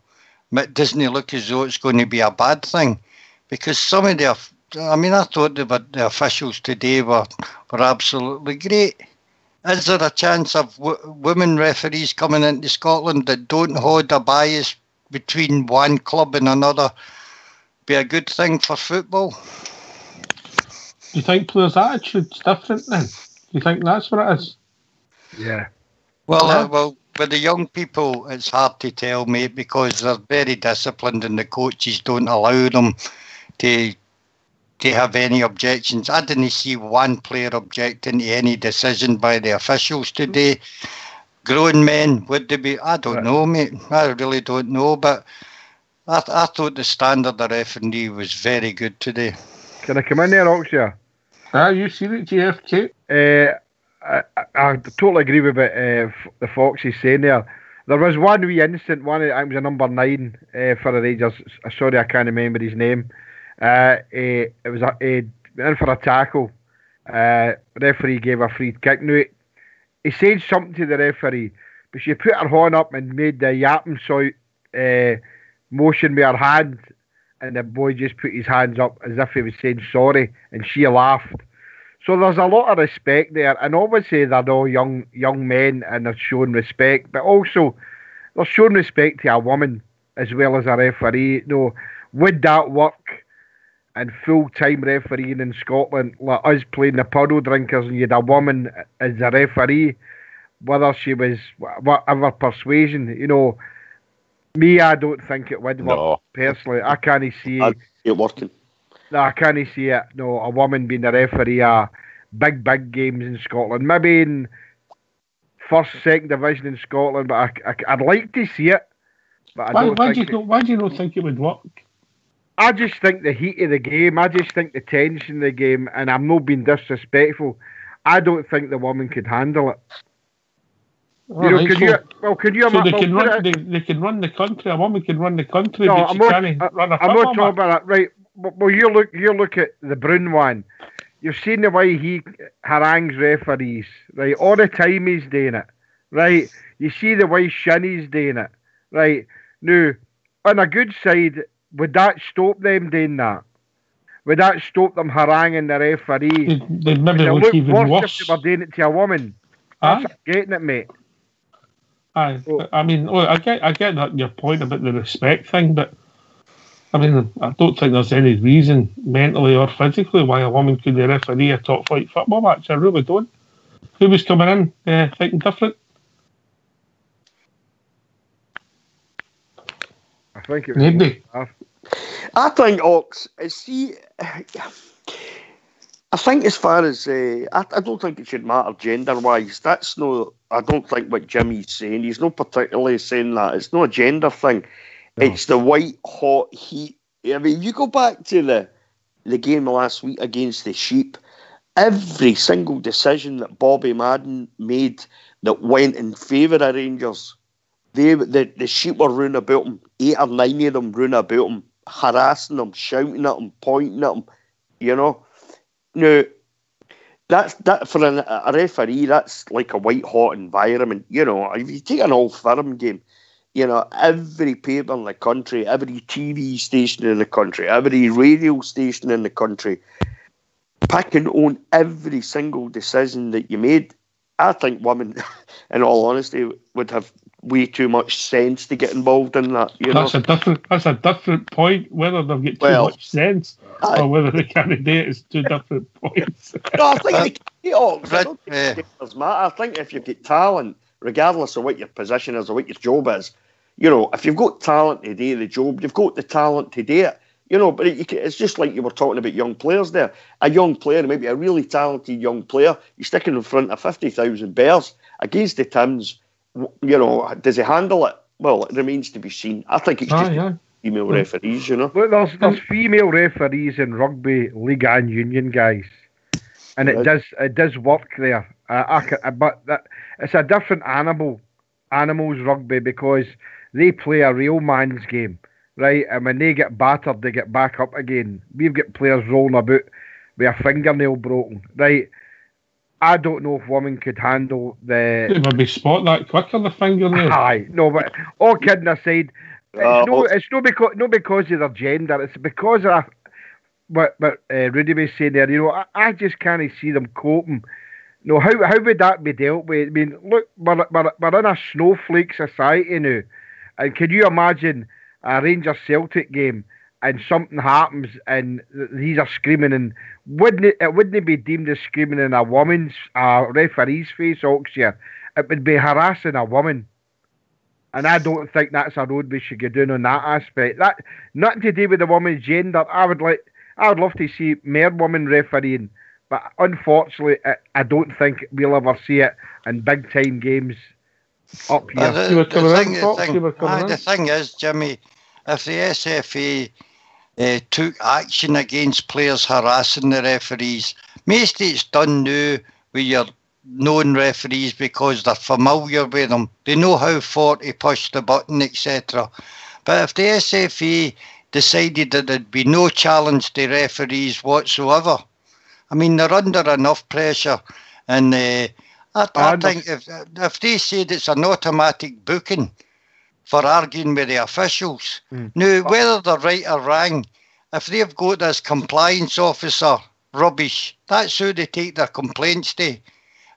it doesn't look as though it's going to be a bad thing. Because some of I thought the officials today were absolutely great. Is there a chance of women referees coming into Scotland that don't hold a bias between one club and another be a good thing for football? Do you think players' attitude's different then? Do you think that's what it is? Yeah. Well, with the young people, it's hard to tell, mate, because they're very disciplined and the coaches don't allow them to have any objections. I didn't see one player objecting to any decision by the officials today. Grown men, would they be? I don't know, mate. I really don't know, but I thought the standard of referee was very good today. Can I come in there, Oxia? You seen it, GFK? I totally agree with what the Fox is saying there. There was one wee incident, I was a number 9 for the Rangers. Sorry, I can't remember his name. It was in for a tackle. Referee gave a free kick. Now, he said something to the referee, but she put her hand up and made the yapping motion with her hand, and the boy just put his hands up as if he was saying sorry, and she laughed. So there's a lot of respect there, and obviously they're all young men and they're showing respect, but also they're showing respect to a woman as well as a referee. Would that work in full-time refereeing in Scotland, like us playing the puddle drinkers and you had a woman as a referee, whether she was whatever persuasion, me, I don't think it would work, personally. I can't see it working. No, I can't see it. No, a woman being the referee of big games in Scotland. Maybe in first, second division in Scotland, but I'd like to see it. But why do you not think it would work? I just think the heat of the game, I just think the tension of the game, and I'm not being disrespectful, I don't think the woman could handle it. Alright, can you so they well, can put run. it- They can run the country. A woman can run the country, No, but I'm she not. can't run a I'm football not talking match. about that. Right. Well, you look at the Brun one. You've seen the way he harangues referees, right? All the time he's doing it, right? You see the way Shinny's doing it, right? Now, on a good side, would that stop them doing that? Would that stop them haranguing the referee? They'd maybe Would look it even worse worse. if they were doing it to a woman? That's Aye. getting it, mate. Aye. I mean, I get that your point about the respect thing, but I mean, I don't think there's any reason, mentally or physically, why a woman could referee a top flight football match. I really don't. Who was coming in thinking different? I think it was Nobody. I think Ox. See, I think as far as I don't think it should matter gender wise. That's no. I don't think what Jimmy's saying. He's not particularly saying that. It's not a gender thing. No. It's the white hot heat. I mean, you go back to the game last week against the Sheep. Every single decision that Bobby Madden made that went in favour of Rangers, the Sheep were running about him. 8 or 9 of them running about him, harassing him, shouting at him, pointing at him. You know. Now, that for a referee, that's like a white hot environment. You know, if you take an Old Firm game, you know, every paper in the country, every TV station in the country, every radio station in the country, picking on every single decision that you made. I think women, in all honesty, would have way too much sense to get involved in that. You know, that's a different point. Whether they've got too much sense or whether they can't do it is two different points. No, I think I don't think it does matter. I think if you've got talent, regardless of what your position is or what your job is, you know, if you've got talent to do the job, you've got the talent to do it. You know, but it's just like you were talking about young players there. A young player, maybe a really talented young player, you stick him in front of 50,000 bears against the Tims. You know, does he handle it? Well, it remains to be seen. I think it's just female referees, you know. Look, there's female referees in rugby league and union, guys, and it does work there. But it's a different animals rugby, because they play a real man's game, right? And when they get battered, they get back up again. We've got players rolling about with a fingernail broken, right? I don't know if women could handle the... They maybe spot that quicker, the fingernail. Aye, no, but all kidding aside, it's not because of their gender, it's because of what Rudy was saying there. You know, I just can't see them coping. No, how would that be dealt with? I mean, look, we're in a snowflake society now, and can you imagine a Rangers Celtic game and something happens and these are screaming, and wouldn't it be deemed as screaming in a woman's referee's face, Oxia? It would be harassing a woman, and I don't think that's a road we should go down on that aspect. That nothing to do with the woman's gender. I would love to see more women refereeing, but unfortunately, I don't think we'll ever see it in big time games up here. The thing is, Jimmy, if the SFA took action against players harassing the referees, most of it's done now with your known referees because they're familiar with them. They know how far to push the button, etc. But if the SFA decided that there'd be no challenge to referees whatsoever, I mean, they're under enough pressure, and I think if they said it's an automatic booking for arguing with the officials. Now, whether they're right or wrong, if they've got this compliance officer rubbish, that's who they take their complaints to.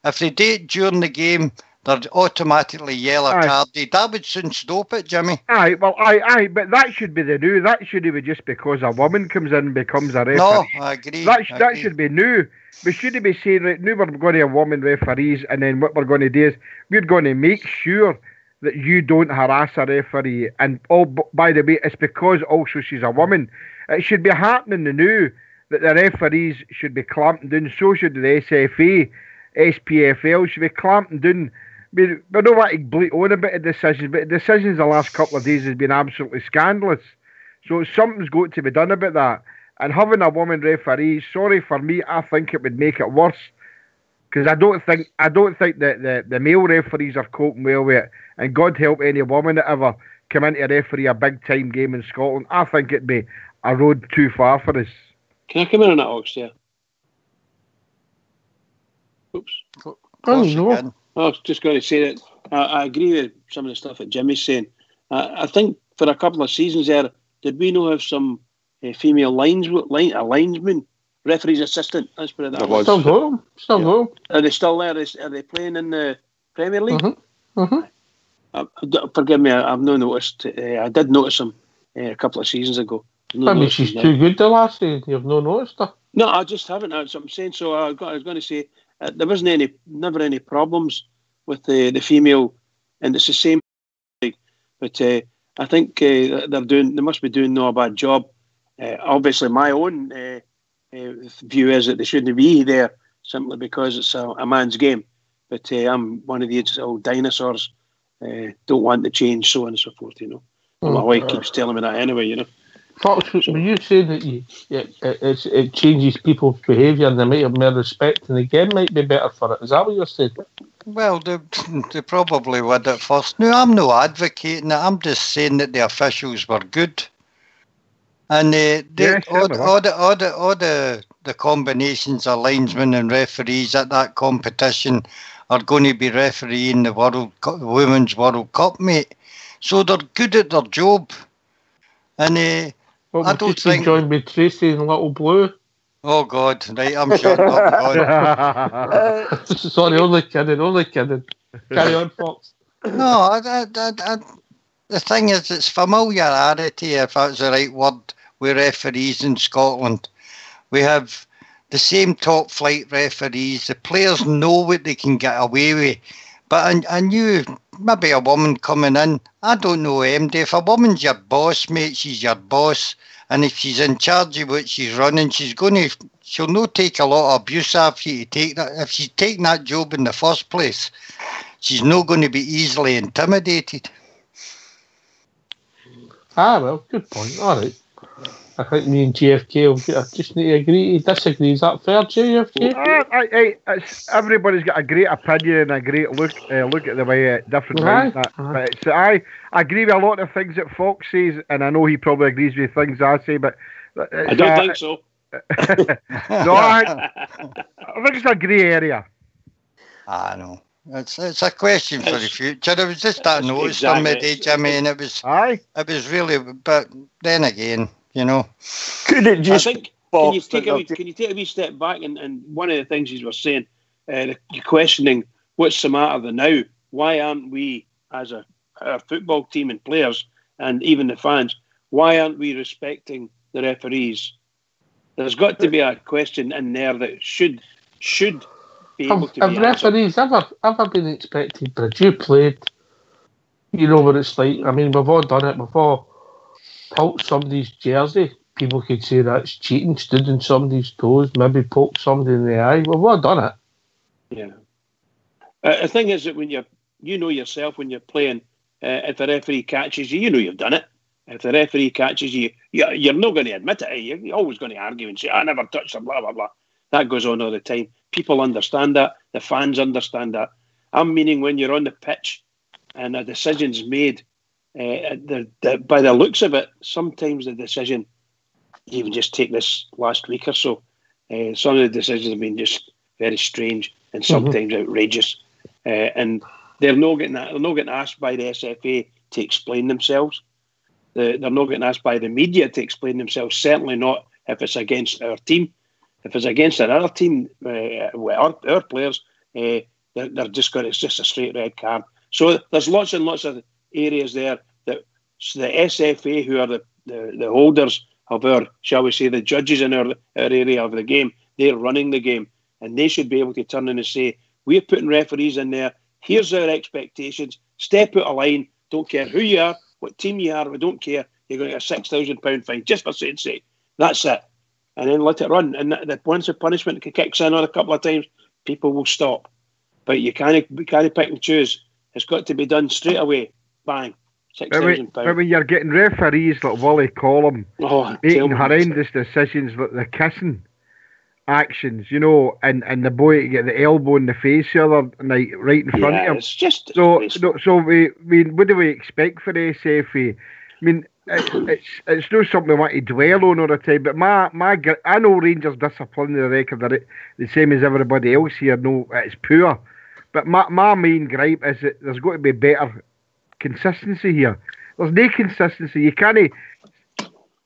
If they do it during the game, they're automatically yellow carded. That would soon stop it, Jimmy. Aye, but that should be the new. That should be just because a woman comes in and becomes a referee. No, I agree. That should be new. We shouldn't be saying, right, now we're going to have women referees, and then what we're going to do is we're going to make sure that you don't harass a referee. And by the way, it's because also she's a woman. It should be happening now that the referees should be clamping down. So should the SFA, SPFL should be clamping down. We don't want to bleat on about the decisions, but the decisions the last couple of days has been absolutely scandalous. So something's got to be done about that. And having a woman referee, sorry for me, I think it would make it worse. Because I don't think that the male referees are coping well with it. And God help any woman that ever come in to referee a big time game in Scotland. I think it'd be a road too far for us. Can I come in on that, Ox? Yeah. Oops. I was just going to say that I agree with some of the stuff that Jimmy's saying. I think for a couple of seasons there, did we not have some female linesmen, referee's assistant? Let's put it that way. Still got them. Still got them. Are they still there? Are they playing in the Premier League? Forgive me, I've not noticed. I did notice them a couple of seasons ago. Maybe she's too good the last season. You've not noticed her. No, I just haven't. That's what I'm saying. So I was going to say there wasn't never any problems with the female, and it's the same. But I think they must be doing no a bad job. Obviously, my own view is that they shouldn't be there simply because it's a man's game. But I'm one of these old dinosaurs. Don't want to change, so on and so forth. My wife keeps telling me that anyway. Fox, when you say that it changes people's behaviour and they might have more respect and the game might be better for it, is that what you're saying? Well, they probably would at first. No, I'm not advocating it. I'm just saying that the officials were good. And all the combinations of linesmen and referees at that competition are going to be refereeing the Women's World Cup, mate. So they're good at their job. And I don't think... joined with Tracy and Little Blue. Oh, God. Right, I'm shut up. Sorry, only kidding. Carry on, Fox. No, the thing is, it's familiarity, if that's the right word, with referees in Scotland. We have the same top flight referees. The players know what they can get away with. But I knew maybe a woman coming in, I don't know, MD, if a woman's your boss, mate, she's your boss. And if she's in charge of what she's running, she'll not take a lot of abuse after you to take that. If she's taking that job in the first place, she's not going to be easily intimidated. Well, good point. All right. I think me and JFK I just need to agree to disagree. Is that fair, JFK? Everybody's got a great opinion and a great look at the way different ways. But I agree with a lot of things that Fox says, and I know he probably agrees with things I say, but I don't think so. No, I think it's a grey area. I know. It's a question for the future. It was just that notice somebody, Jimmy, and it was really, but then again, Could it just... Can you take a wee step back and one of the things you were saying, you're questioning what's the matter now? Why aren't we, as a football team and players, and even the fans, why aren't we respecting the referees? There's got to be a question in there that should be able to be answered. Have referees ever been expected? But you played, you know what it's like. I mean, we've all done it before. Poked somebody's jersey, people could say that's cheating. Stood on somebody's toes, maybe poked somebody in the eye. We've all done it. Yeah. The thing is that when you know yourself when you're playing, if a referee catches you, you know you've done it. If the referee catches you, you're not going to admit it. You're always going to argue and say, I never touched him, blah, blah, blah. That goes on all the time. People understand that. The fans understand that. I'm meaning when you're on the pitch and a decision's made, by the looks of it, sometimes the decision, even just take this last week or so, some of the decisions have been just very strange and sometimes outrageous. And they're not getting asked by the SFA to explain themselves. They're not getting asked by the media to explain themselves, certainly not if it's against our team. If it's against another team, our players, they're just got it's just a straight red card. So there's lots and lots of areas there that the SFA, who are the holders of our, shall we say, the judges in our area of the game, they're running the game, and they should be able to turn in and say, we're putting referees in there. Here's our expectations. Step out of line. Don't care who you are, what team you are. We don't care. You're going to get a £6,000 fine just for saying so. That's it. And then let it run. And once the punishment kicks in on a couple of times, people will stop. But you can't pick and choose. It's got to be done straight away. Bang. £6,000. But when you're getting referees like Wally Collum making horrendous decisions like the kissing, actions, you know, and the boy to get the elbow in the face the other night right in front of him. It's just so what do we expect for the SFA? I mean, it's not something I want to dwell on all the time, but I know Rangers' disciplinary record are the same as everybody else here. No, it's poor. But my main gripe is that there's got to be better consistency here. There's no consistency. You can't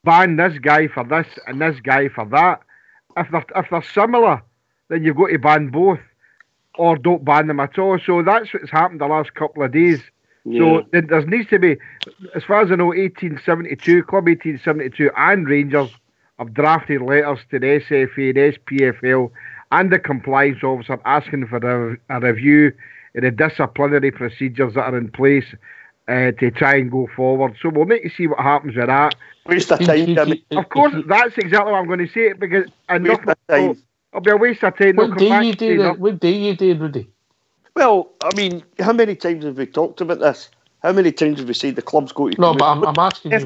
ban this guy for this and this guy for that. If they're similar, then you've got to ban both, or don't ban them at all. So that's what's happened the last couple of days. Yeah. So there needs to be, as far as I know, 1872, Club 1872 and Rangers have drafted letters to the SFA, the SPFL and the compliance officer asking for a review of the disciplinary procedures that are in place to try and go forward. So we'll need to see what happens with that. Waste of time, Jimmy. Of course, that's exactly what I'm going to say, because waste of time. It'll be a waste of time. What do you do, Rudy? Well, I mean, how many times have we talked about this? How many times have we said the club's go to... No, but I'm asking you,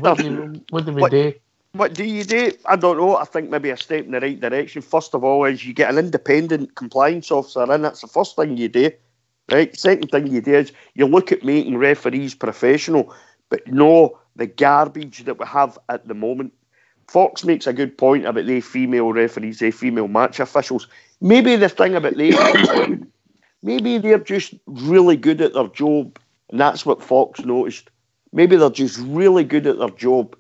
what do we do? What do you do? I don't know. I think maybe a step in the right direction. First of all, is you get an independent compliance officer in. That's the first thing you do. Right? Second thing you do is you look at making referees professional, but no the garbage that we have at the moment. Fox makes a good point about the female referees, the female match officials. Maybe the thing about them, maybe they're just really good at their job, and that's what Fox noticed. Maybe they're just really good at their job.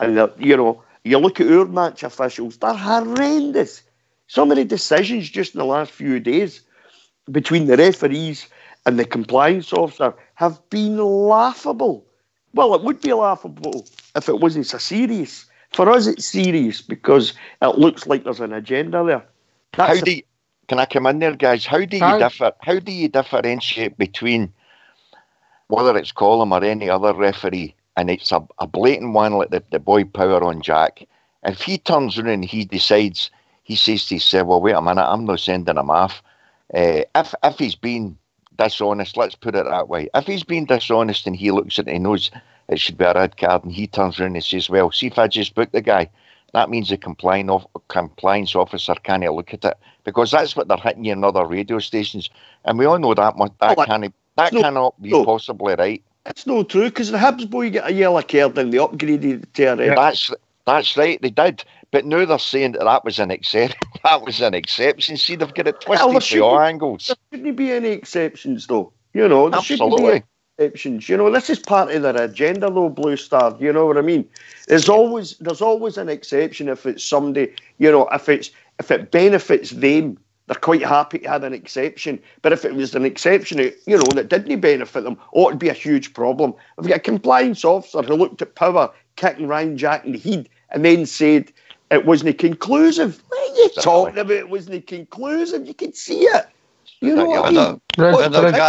And, you know, you look at our match officials, they're horrendous. Some of the decisions just in the last few days between the referees and the compliance officer have been laughable. Well, it would be laughable if it wasn't so serious. For us, it's serious because it looks like there's an agenda there. Can I come in there, guys? How do you differentiate between whether it's Colum or any other referee, and it's a blatant one like the boy Power on Jack? If he turns around and he decides, he says to himself, well, wait a minute, I'm not sending him off. If he's been dishonest, let's put it that way. If he's been dishonest and he looks at it and knows it should be a red card, and he turns around and says, well, see if I just book the guy, that means the compliance officer can't look at it, because that's what they're hitting you in other radio stations. And we all know that cannot be possibly right. It's not true, because the Hibs boy got a yellow card and they upgraded it to a red. That's right, they did. But now they're saying that was an exception. That was an exception. See, they've got it twisted from all angles. There shouldn't be any exceptions, though. You know, there shouldn't be any exceptions. You know, this is part of their agenda, though, Blue Star. You know what I mean? There's always an exception if it's somebody. You know, if it benefits them, they're quite happy to have an exception. But if it was an exception, you know, that didn't benefit them, it'd be a huge problem. I've got a compliance officer who looked at Power kicking Ryan Jack in the head and then said it wasn't conclusive. What are you talking about? It wasn't conclusive. You can see it. You know what I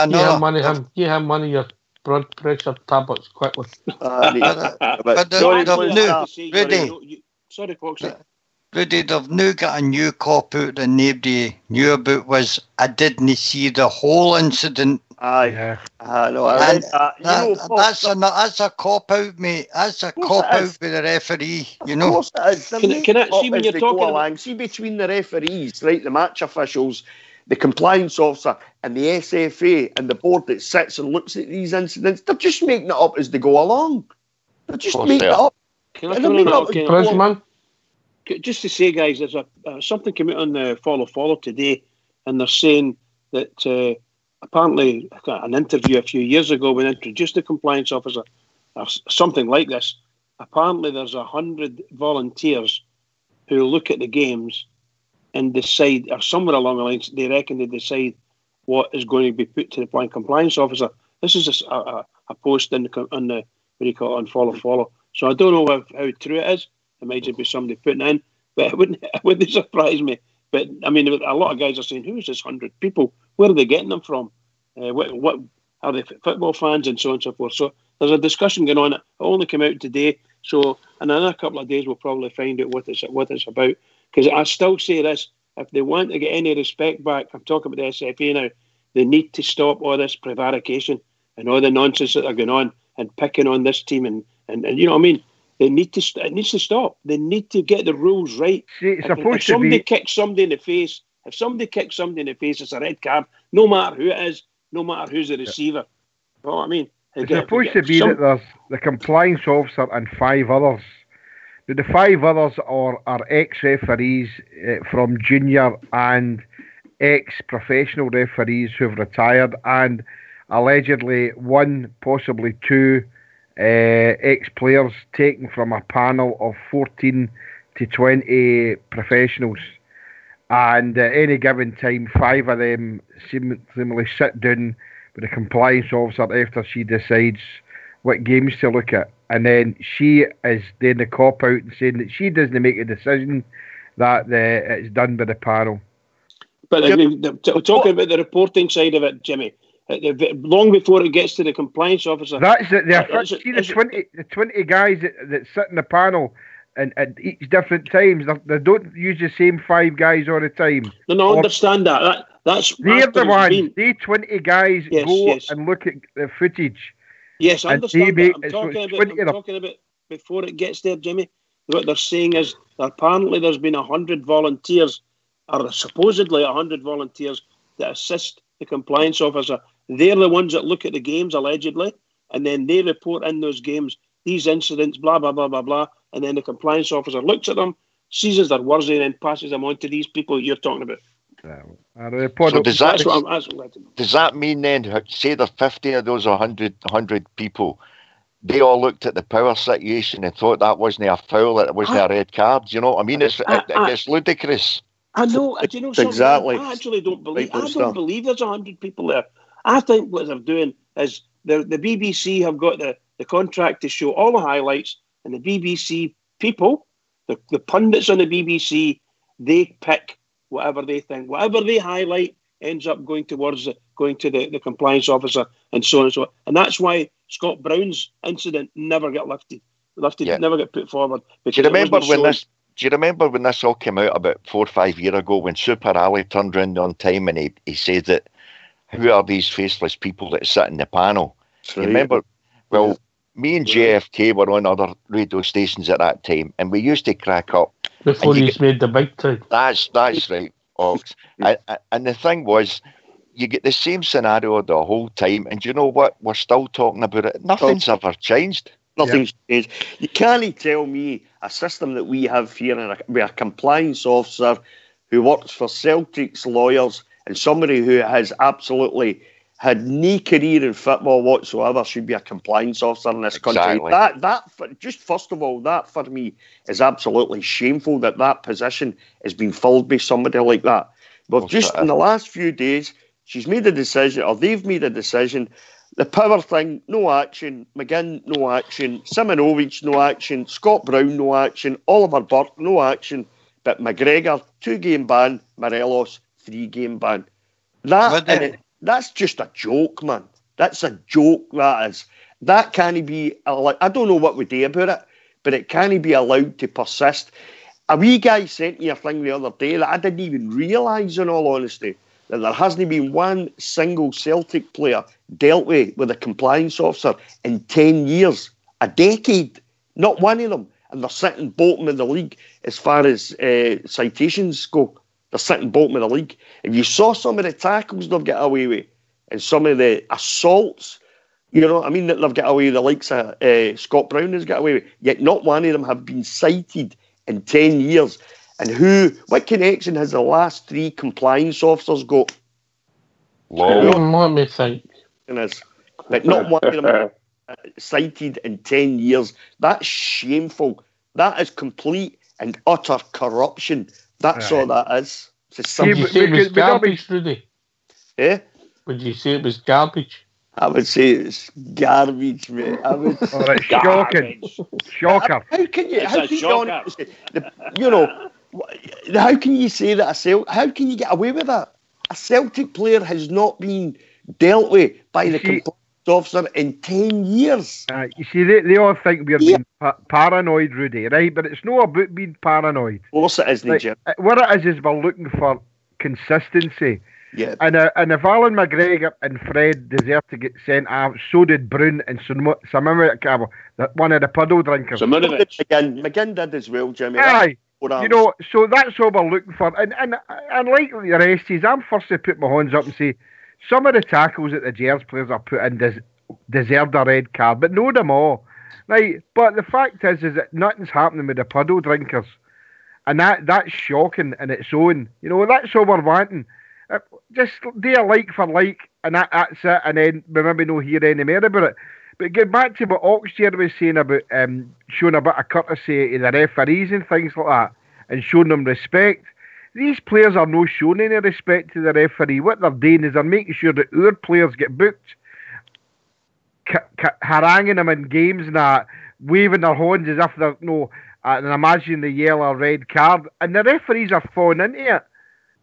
mean? You have money your blood pressure tablets quickly. Sorry, folks. Rudy, they've now got a new cop out that nobody knew about, was I didn't see the whole incident. Aye. That's a cop out, mate. That's a cop out with the referee, you know. Of course it is. Can I see when you're talking along, see between the referees, right, the match officials, the compliance officer and the SFA and the board that sits and looks at these incidents, they're just making it up as they go along. They're just making it up. Just to say, guys, there's something came out on the Follow today, and they're saying that apparently an interview a few years ago when they introduced the compliance officer, or something like this. Apparently, there's 100 volunteers who look at the games and decide, or somewhere along the lines, they reckon they decide what is going to be put to the compliance officer. This is a post on the what do you call it, on Follow. So I don't know how true it is. It might just be somebody putting in, but it wouldn't surprise me. But I mean, a lot of guys are saying, "Who is this 100 people? Where are they getting them from? What are they, football fans and so on and so forth?" So there's a discussion going on. It only came out today, so in another couple of days we'll probably find out what it's about. Because I still say this: if they want to get any respect back, I'm talking about the SFA now, they need to stop all this prevarication and all the nonsense that are going on and picking on this team and you know what I mean. It needs to stop. They need to get the rules right. See, it's supposed if somebody kicks somebody in the face, it's a red card, no matter who it is, no matter who's the receiver. You know what I mean? It's supposed to be that there's the compliance officer and 5 others. But the 5 others are ex-referees from junior and ex-professional referees who've retired, and allegedly 1, possibly 2 ex-players taken from a panel of 14 to 20 professionals. And at any given time, 5 of them seemingly sit down with the compliance officer after she decides what games to look at. And then she is doing the cop-out and saying that she doesn't make a decision, that it's done by the panel. But talking about the reporting side of it, Jimmy, long before it gets to the compliance officer. That's it. The 20 guys that sit in the panel and at each different times, they don't use the same 5 guys all the time. No, I understand that. They're the ones. They 20 guys and look at the footage. Yes, I understand that. I'm talking about before it gets there, Jimmy. What they're saying is apparently there's been 100 volunteers, or supposedly 100 volunteers, that assist the compliance officer. They're the ones that look at the games, allegedly, and then they report in those games these incidents, blah, blah, blah, blah, blah, and then the compliance officer looks at them, sees they're worthy, and then passes them on to these people you're talking about. So does that mean then, say there's 50 of those 100 people, they all looked at the power situation and thought that wasn't a foul, it wasn't a red card? You know what I mean? It's ludicrous. I know. Do you know something? Exactly. I actually don't believe. I don't believe there's 100 people there. I think what they're doing is the BBC have got the contract to show all the highlights, and the BBC people, the pundits on the BBC, they pick whatever they think, whatever they highlight ends up going to the compliance officer, and so on and so on. And that's why Scott Brown's incident never got lifted, never got put forward. Do you remember when this all came out about 4 or 5 years ago, when Super Ali turned round on time and he said that, who are these faceless people that sit in the panel? Right. Remember, well, me and JFK were on other radio stations at that time, and we used to crack up. Before he's made the big time. That's right, Ox. And the thing was, you get the same scenario the whole time, and you know what? We're still talking about it. Nothing's ever changed. Nothing's changed. You can't tell me a system that we have here with a compliance officer who works for Celtic's lawyers and somebody who has absolutely had no career in football whatsoever should be a compliance officer in this country. That just first of all, that for me is absolutely shameful that position has been filled by somebody like that. But just in the last few days, she's made a decision, or they've made a decision. The power thing, no action. McGinn, no action. Simonovic, no action. Scott Brown, no action. Oliver Burke, no action. But McGregor, 2-game ban. Morelos, 3-game ban. That's just a joke, man. That's a joke, that is. That can't be allowed. I don't know what we do about it, but it can't be allowed to persist. A wee guy sent me a thing the other day that I didn't even realise, in all honesty, that there hasn't been one single Celtic player dealt with a compliance officer in 10 years. A decade. Not one of them. And they're sitting bottom of the league as far as citations go. They're sitting bottom of the league. If you saw some of the tackles they've got away with, and some of the assaults, you know what I mean, that they've got away with, the likes of Scott Brown has got away with, yet not one of them have been cited in 10 years. And what connection has the last 3 compliance officers got? Let me think. But not one of them cited in 10 years. That's shameful. That is complete and utter corruption. That's all that is. Would you say it was garbage, Rudy? Eh? Would you say it was garbage? I would say it's garbage, mate. It's shocking. Shocker. How can you how can you say that how can you get away with that? A Celtic player has not been dealt with by the compliance officer in 10 years. You see, they all think we're being paranoid, Rudy, right? But it's not about being paranoid. Of course it isn't, Jim. What it is we're looking for consistency. Yeah. And if Alan McGregor and Fred deserve to get sent out, so did Brun and Simonovic, one of the puddle drinkers. McGinn did as well, Jimmy. Aye. You know, so that's what we're looking for. And like the rest is, I'm first to put my hands up and say, some of the tackles that the Gers players are put in deserved a red card, but not them all. Right, but the fact is that nothing's happening with the puddle drinkers. And that's shocking in its own. You know, that's all we're wanting. Just do a like for like, and that's it, and then we maybe not hear any more about it. But get back to what Oxford was saying about showing a bit of courtesy to the referees and things like that, and showing them respect. These players are not showing any respect to the referee. What they're doing is they're making sure that our players get booked, haranguing them in games and that, waving their hands as if they're and imagine the yellow or red card, and the referees are falling into it.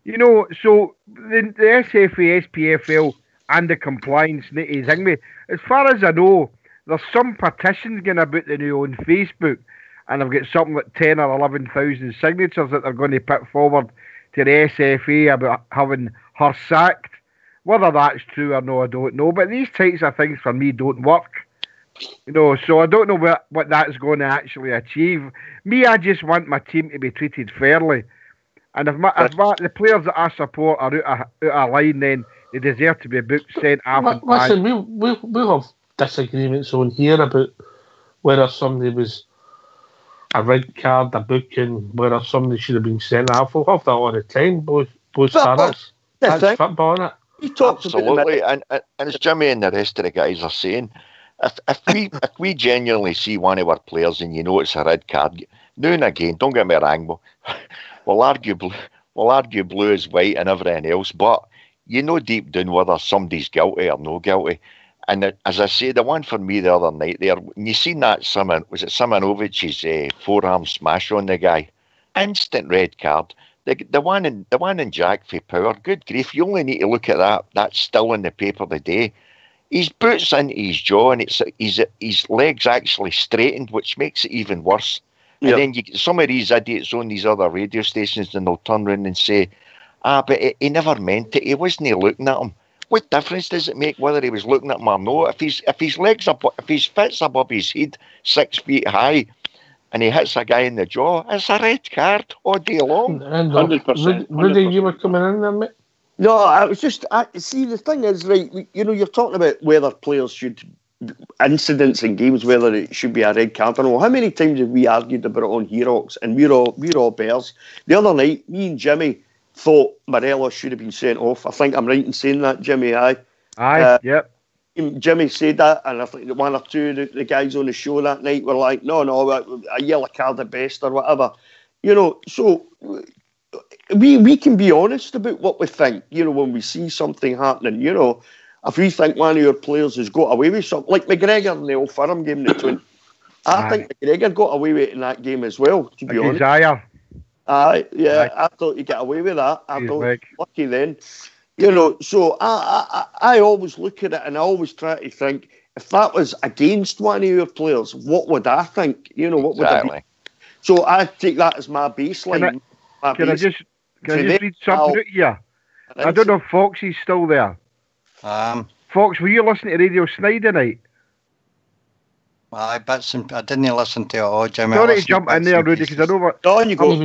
You know, so the SFA, SPFL, and the compliance need to me. As far as I know, there's some petitions going about the new on Facebook, and I've got something like 10 or 11,000 signatures that they're going to put forward to the SFA about having her sacked. Whether that's true or no, I don't know. But these types of things for me don't work. You know, so I don't know what that's going to actually achieve. Me, I just want my team to be treated fairly. And if the players that I support are out of line, then they deserve to be booked, sent off. Listen, we'll have disagreements on here about whether somebody was a red card, a booking, whether somebody should have been sent off. We'll have that all the time, both sides. That's football, isn't it? Absolutely, and as Jimmy and the rest of the guys are saying, if we genuinely see one of our players and you know it's a red card, now and again, don't get me wrong, we'll argue blue is white and everything else, but you know deep down whether somebody's guilty or no guilty. And as I say, the one for me the other night there, when you seen that Simonovic's forearm smash on the guy, instant red card. The one in Jack for Power, good grief, you only need to look at that. That's still in the paper today. His boots into his jaw and his legs actually straightened, which makes it even worse. And then you get some of these idiots on these other radio stations and they'll turn around and say, but he never meant it. He wasn't looking at him. What difference does it make whether he was looking at him or not? If his fits above his head 6 feet high and he hits a guy in the jaw, it's a red card all day long. 100%. Rudy, you were coming in there, mate? No, I was just... see, the thing is, right, you know, you're talking about whether players should... incidents in games, whether it should be a red card or not. How many times have we argued about it on Herox? And we're all bears. The other night, me and Jimmy thought Morelos should have been sent off. I think I'm right in saying that, Jimmy. Yep. Jimmy said that, and I think one or two of the guys on the show that night were like, no, a yellow card at best or whatever. You know, so we can be honest about what we think, you know, when we see something happening. You know, if we think one of your players has got away with something, like McGregor in the Old Firm game in the 20, I think McGregor got away with it in that game as well, to be honest. I thought he got away with that. I thought lucky then. You know, so I always look at it and I always try to think, if that was against one of your players, what would I think? You know, what would I be? So I take that as my baseline. Can I just read something out here? I don't know if Foxy's still there. Fox, were you listening to Radio Snide tonight? I didn't listen to it all, Jimmy. Sorry to jump in there, Rudy, because I know what... On you go.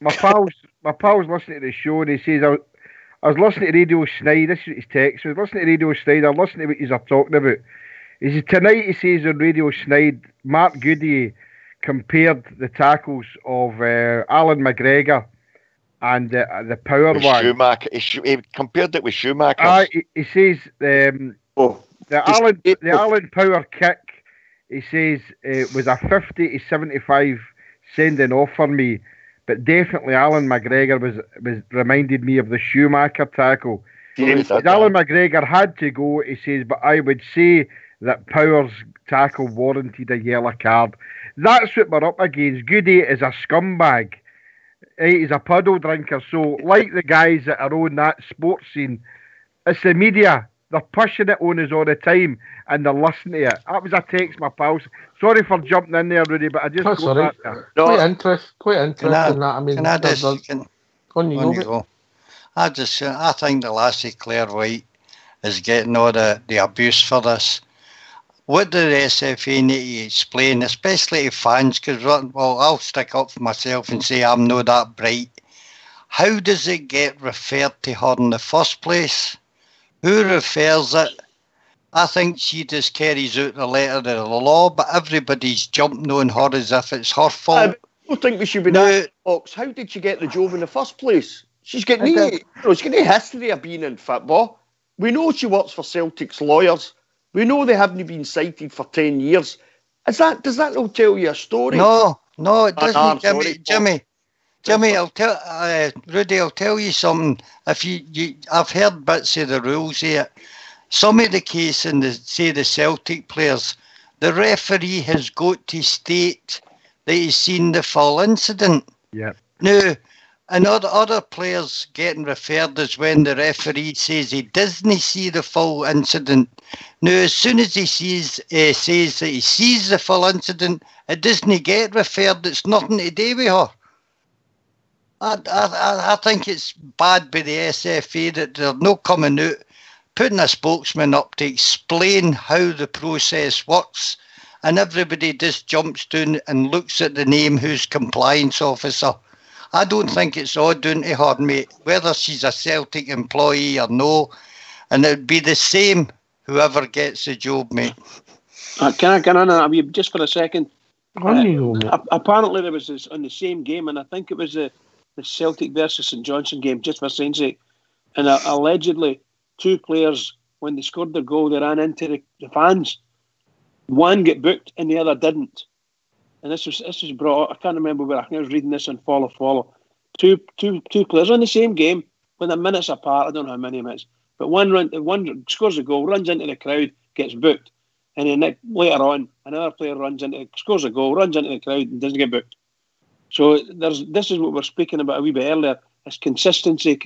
My pal's listening to the show and he says, I was listening to Radio Snide, this is his text, I was listening to Radio Snide, I'm listening to what he's talking about. He says, tonight, he says on Radio Snide, Mark Goody compared the tackles of Alan McGregor and the power one. Schumacher. He compared it with Schumacher. He says the Alan Power kick, he says, was a 50 to 75 sending off for me, but definitely Alan McGregor was reminded me of the Schumacher tackle. Alan McGregor had to go, he says, but I would say that Power's tackle warranted a yellow card. That's what we're up against. Goody is a scumbag. He's a puddle drinker. So, like the guys that are on that sports scene, it's the media. They're pushing it on us all the time and they're listening to it. That was a text, my pals. Sorry for jumping in there, Rudy, but I just got that there. Quite interesting in that. I mean, on you go. I think the lassie Claire White is getting all the abuse for this. What do the SFA need to explain, especially to fans? Because, well, I'll stick up for myself and say I'm not that bright. How does it get referred to her in the first place? Who refers it? I think she just carries out the letter of the law, but everybody's jumping on her as if it's her fault. I don't think we should be that box. How did she get the job in the first place? She's got no history of being in football. We know she works for Celtic's lawyers. We know they haven't been cited for 10 years. Does that not tell you a story? No, it doesn't, Jimmy, I'll tell Rudy, I'll tell you something. If I've heard bits of the rules here. Some of the case in the Celtic players, the referee has got to state that he's seen the full incident. Yeah. Now, and other players getting referred is when the referee says he doesn't see the full incident. Now, as soon as he says that he sees the full incident, it doesn't get referred. It's nothing to do with her. I think it's bad by the SFA that they're not coming out, putting a spokesman up to explain how the process works, and everybody just jumps down and looks at the name who's compliance officer. I don't think it's all down to her, mate, whether she's a Celtic employee or no, and it'd be the same whoever gets the job, mate. Can I get on that just for a second? Mate. Apparently there was this on the same game, and I think it was the Celtic versus St Johnstone game, just for saying sake, and allegedly 2 players, when they scored their goal, they ran into the fans. One got booked and the other didn't. And this was brought up. I can't remember where. I think I was reading this on Follow. Two players on the same game, when they're minutes apart. I don't know how many minutes, but one scores a goal, runs into the crowd, gets booked, and then later on another player scores a goal, runs into the crowd, and doesn't get booked. So this is what we're speaking about a wee bit earlier. It's consistency.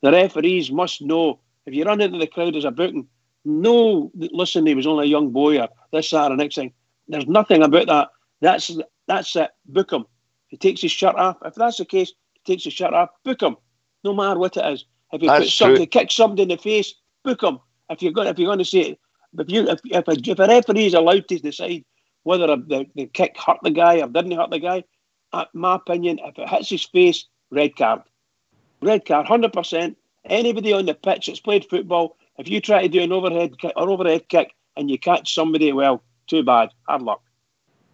The referees must know if you run into the crowd as a booking. No, listen, he was only a young boy or this, that, or next thing. There's nothing about that. That's it. Book him. If he takes his shirt off, if that's the case, he takes his shirt off, book him. No matter what it is. If he kicks somebody in the face, book him. If you're going to say it, if a referee is allowed to decide whether the kick hurt the guy or didn't hurt the guy, in my opinion, if it hits his face, red card. Red card, 100%. Anybody on the pitch that's played football, if you try to do an overhead kick and you catch somebody, well, too bad. Hard luck.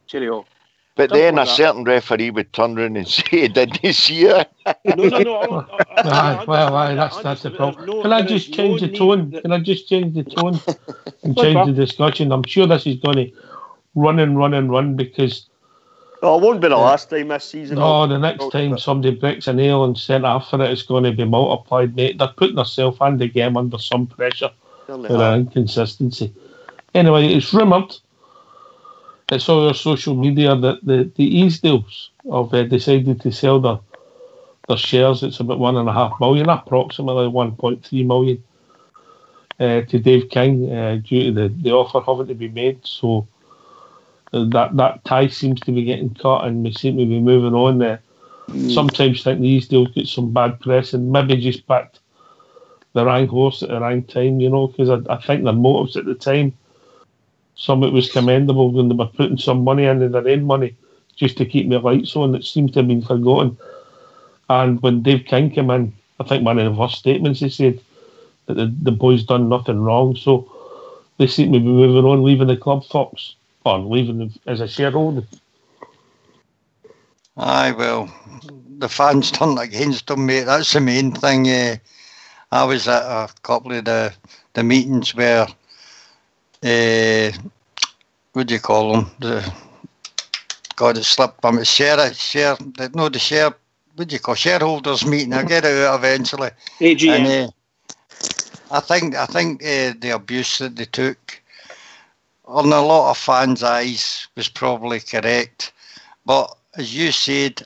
Cheerio. But then a certain referee would turn around and say, didn't you see it? No. That's the problem. Can I just change the tone? Can I just change the tone and change the discussion? I'm sure this is going to run because... Oh, it won't be the last time this season. No, the next time somebody breaks a nail and sent off for it, it's going to be multiplied, mate. They're putting themselves and the game under some pressure for their inconsistency. Anyway, it's rumoured, it's all over social media that the Easdales have decided to sell their shares. It's about 1.5 million, approximately 1.3 million, to Dave King due to the offer having to be made. So that tie seems to be getting cut and we seem to be moving on there. Sometimes think these deals get some bad press and maybe just backed the wrong horse at the wrong time, because I think their motives at the time, some of it was commendable when they were putting some money into their own money just to keep the lights on. It seems to have been forgotten. And when Dave King came in, I think one of the first statements he said that the boys done nothing wrong, so they seem to be moving on, leaving the club, Fox. Or leaving them as a shareholder. Aye, well, the fans turned against them, mate. That's the main thing. I was at a couple of the meetings where, what do you call them? It slipped from shareholders meeting. I'll get it out eventually. AGM. And, I think the abuse that they took on a lot of fans' eyes was probably correct, but as you said,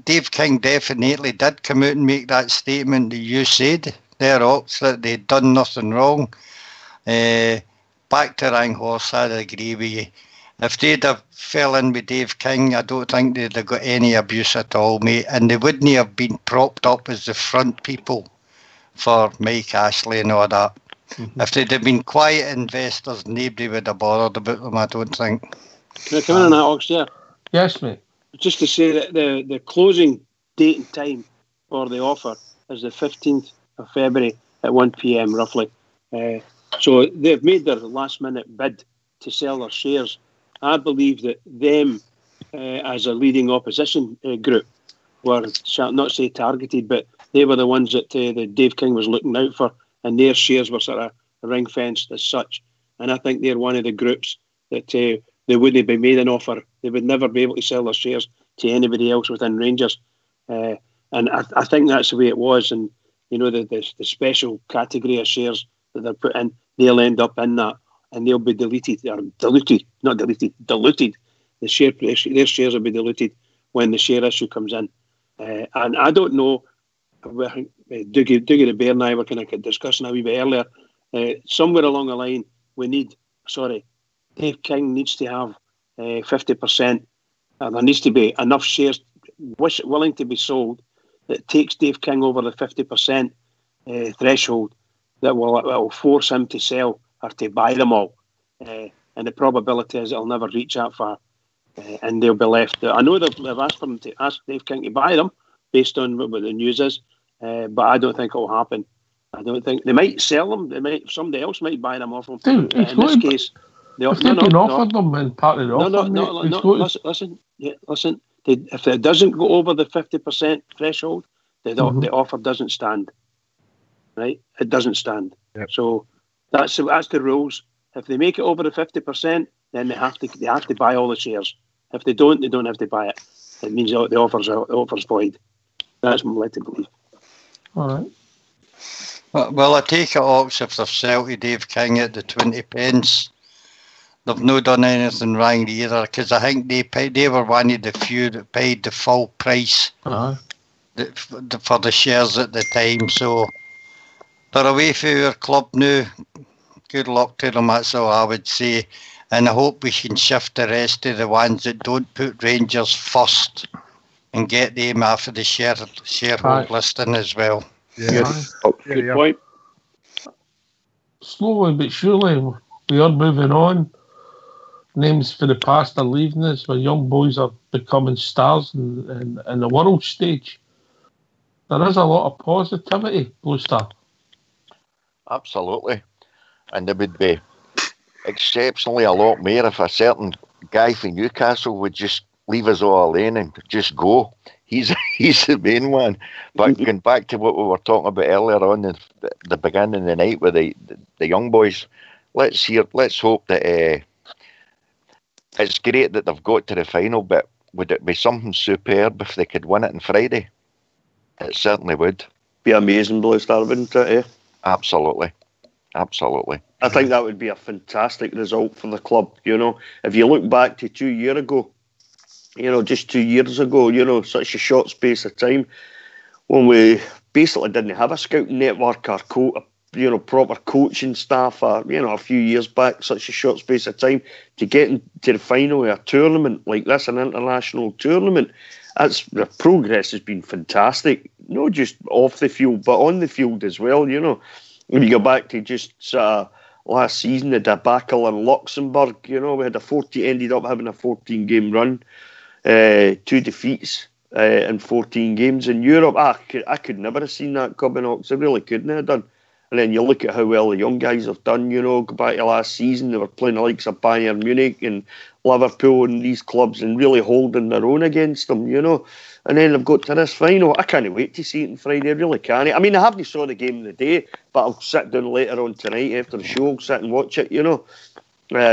Dave King definitely did come out and make that statement that you said there, Ox, that they'd done nothing wrong. Back to Ranghorse, I'd agree with you. If they'd have fell in with Dave King, I don't think they'd have got any abuse at all, mate. And they wouldn't have been propped up as the front people for Mike Ashley and all that. If they'd have been quiet investors, nobody would have bothered about them, I don't think. Can I come in on that, Ox, yeah? Yes, mate. Just to say that the closing date and time for the offer is the 15th of February at 1 p.m. roughly. So they've made their last-minute bid to sell their shares. I believe that them, as a leading opposition group, were, shall not say targeted, but they were the ones that Dave King was looking out for, and their shares were sort of ring-fenced as such. And I think they're one of the groups that they wouldn't be made an offer. They would never be able to sell their shares to anybody else within Rangers. And I think that's the way it was. And, you know, the special category of shares that they're put in, they'll end up in that. And they'll be diluted. Their shares will be diluted when the share issue comes in. And I don't know, Dougie the Bear and I were kind of discussing a wee bit earlier, somewhere along the line, Dave King needs to have 50%, and there needs to be enough shares willing to be sold that takes Dave King over the 50% threshold that will force him to sell or to buy them all. And the probability is it'll never reach that far, and they'll be left. I know they've asked for them to ask Dave King to buy them based on what the news is, but I don't think it'll happen. I don't think they might sell them. Somebody else might buy them off them. Dude, in this case, if they've been offered them and part of the offer, listen. If it doesn't go over the 50% threshold, the offer doesn't stand. Right? It doesn't stand. Yep. So that's the rules. If they make it over the 50%, then they have to buy all the shares. If they don't have to buy it. It means the offer's void. That's what I'm led to believe. All right. Well, I take it, Ox, if they've sold to Dave King at the 20 pence, they've not done anything wrong either, because I think they were one of the few that paid the full price for the shares at the time. So they're away from our club now. Good luck to them, that's all I would say. And I hope we can shift the rest of the ones that don't put Rangers first and get them off of the shareholder listing as well. Good point. Slowly but surely, we are moving on. Names for the past are leaving us, where young boys are becoming stars in the world stage. There is a lot of positivity, Blue Star. Absolutely. And there would be exceptionally a lot more if a certain guy from Newcastle would just leave us all alone and just go. He's the main one. But going back to what we were talking about earlier on in the beginning of the night with the young boys, let's hope that it's great that they've got to the final, but would it be something superb if they could win it on Friday? It certainly would. Be amazing, Blue Star, wouldn't it? Eh? Absolutely. I think that would be a fantastic result for the club. You know, if you look back to 2 years ago, just 2 years ago, such a short space of time when we basically didn't have a scouting network or proper coaching staff, or a few years back, such a short space of time to get into the final of a tournament like this, an international tournament. The progress has been fantastic, not just off the field but on the field as well. When you go back to just last season, the debacle in Luxembourg, we had ended up having a 14-game run, 2 defeats in 14 games in Europe. I could never have seen that coming, Ox. I really couldn't have done. And then you look at how well the young guys have done, go back to last season, they were playing the likes of Bayern Munich and Liverpool and these clubs and really holding their own against them, And then they've got to this final. I can't wait to see it on Friday, I really can't. I mean, I haven't saw the game of the day, but I'll sit down later on tonight after the show, I'll sit and watch it,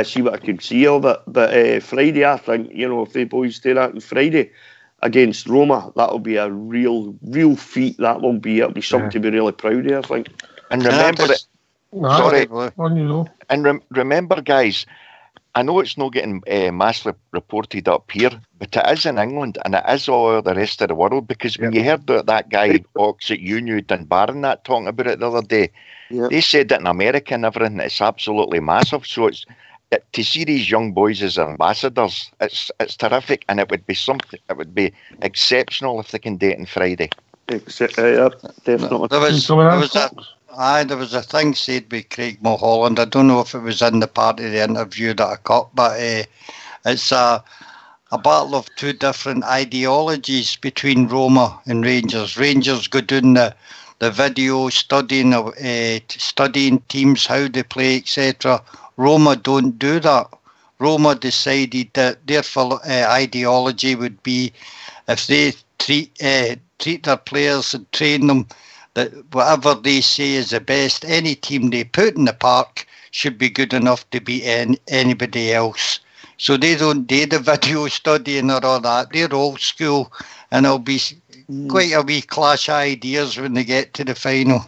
see what I can see of it. But Friday, I think, if the boys do that on Friday against Roma, that'll be a real feat. It'll be something to be really proud of, I think. And remember remember, guys, I know it's not getting massively reported up here, but it is in England and it is all over the rest of the world, because when you heard that guy Ox at Uni Dunbarton talking about it the other day, they said that in America and everything it's absolutely massive. So to see these young boys as ambassadors, it's terrific, and it would be something. It would be exceptional if they can do it on Friday. Yeah, definitely. There was a thing said by Craig Mulholland. I don't know if it was in the part of the interview that I caught, but it's a battle of two different ideologies between Roma and Rangers. Rangers go down the video, studying teams, how they play, etc. Roma don't do that. Roma decided that their ideology would be, if they treat their players and train them, that whatever they say is the best, any team they put in the park should be good enough to beat anybody else. So they don't do the video studying or all that. They're old school, and it'll be quite a wee clash of ideas when they get to the final.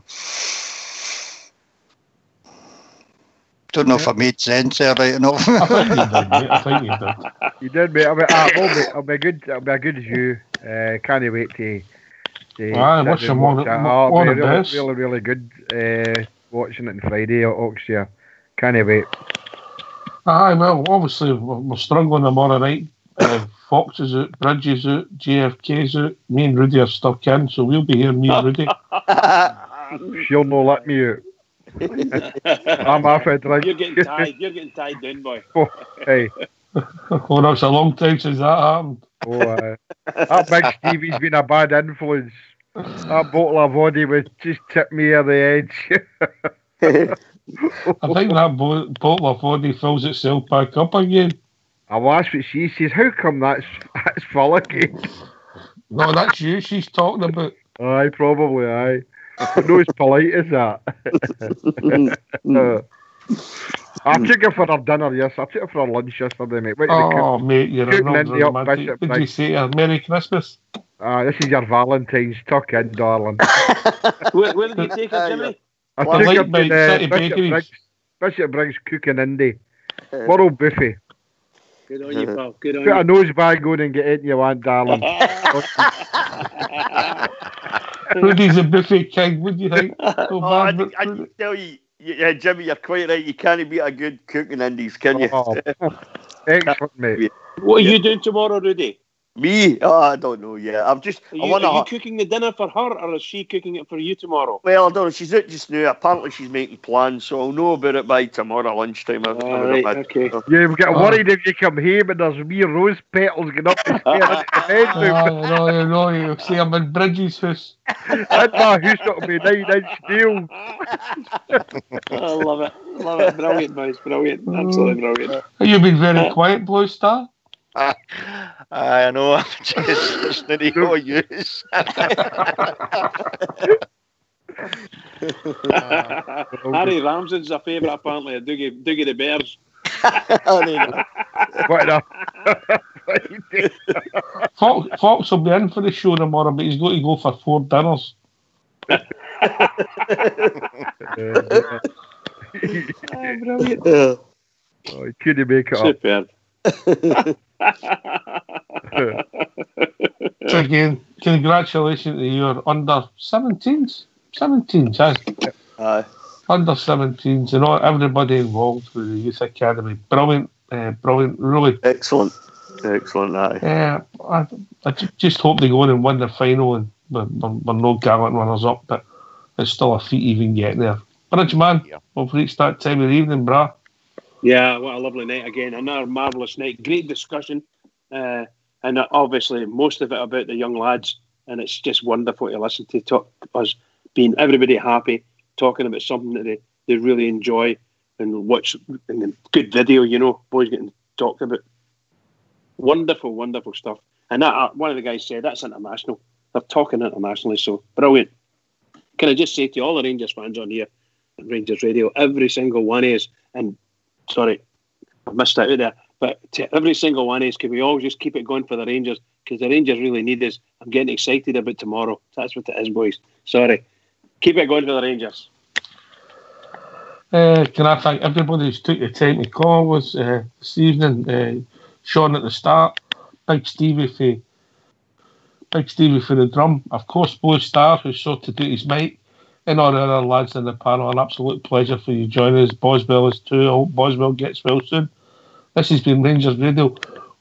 Don't know if I made sense there right enough. I think you did. You did, mate. It'll be a good view. Can't wait to watch them on really good watching it on Friday at Oxford. Can't wait. Well, obviously we're struggling tomorrow night. Fox is out, Bridge is out, JFK's out. Me and Rudy are stuck in, so we'll be here, me and Rudy. She'll not let me out. I'm off it, right? You're getting tied down, boy. Hey. Oh, that's a long time since that happened. That big Stevie's been a bad influence. That bottle of vodka was just tipped me at the edge. I think that bottle of vodka fills itself back up again. Well, that's what she says. How come that's full again? No, that's you she's talking about. Aye, probably, aye. No, as polite as that. I took her for her dinner, yes. I took her for her lunch yesterday, mate. Mate, you're another romantic. Did you say to her, Merry Christmas? This is your Valentine's. Tuck in, darling. Where did you take her, Jimmy? I took her to Bishop Briggs Cooking Indie. World Buffet. Good on you, pal. Good on you. Put a nose bag on and get anything you want, darling. Rudy's a buffet king, what do you think? I tell you, Jimmy, you're quite right. You can't beat a good cooking Indies, can you? Excellent, mate. What are you doing tomorrow, Rudy? Me? I don't know yet. Are you cooking the dinner for her, or is she cooking it for you tomorrow? Well, I don't know. She's out just now. Apparently, she's making plans, so I'll know about it by tomorrow lunchtime. Right, okay. Yeah, we get worried if you come home and there's wee rose petals going up the stairs into the bedroom. No, you'll see I'm in Bridges' house. That's my house, it'll be 9-inch steel. I love it. Brilliant, boys. Brilliant. Absolutely brilliant. You've been very quiet, Blue Star. I know, I'm just listening to your use. Harry Ramsden's a favourite, apparently, of Dougie the Bears. Fox will be in for the show tomorrow, but he's got to go for 4 dinners. Brilliant. He couldn't make it Superb. So again, congratulations to your under 17s. 17s, aye. Under 17s and everybody involved with the Youth Academy. Brilliant, really. Excellent, aye. I just hope they go on and win the final, and we're no gallant runners up, but it's still a feat even getting there. Bridge, man, we've reached that time of the evening, brah. Yeah, what a lovely night again. Another marvellous night. Great discussion. And obviously most of it about the young lads. And it's just wonderful to listen to us being everybody happy, talking about something that they really enjoy and watch and good video, boys getting talked about. Wonderful, wonderful stuff. And that one of the guys said that's international. They're talking internationally, so brilliant. Can I just say to all the Rangers fans on here, Rangers Radio, every single one is, and sorry, I missed that out there. But to every single one is, can we all just keep it going for the Rangers? Because the Rangers really need us. I'm getting excited about tomorrow. That's what it is, boys. Sorry. Keep it going for the Rangers. Can I thank everybody who's took the time to call us this evening? Sean at the start, Big Stevie for the drum. Of course, Blue Star, who sorted out his mic. and all the other lads in the panel, an absolute pleasure for you joining us. Boswell is too. I hope Boswell gets well soon. This has been Rangers Radio.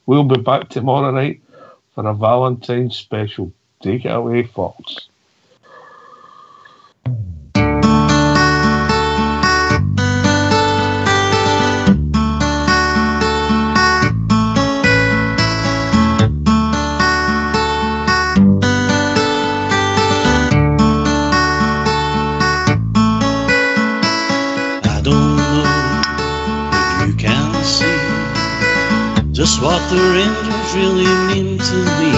We'll be back tomorrow night for a Valentine's special. Take it away, Fox. Just what the Rangers really mean to me.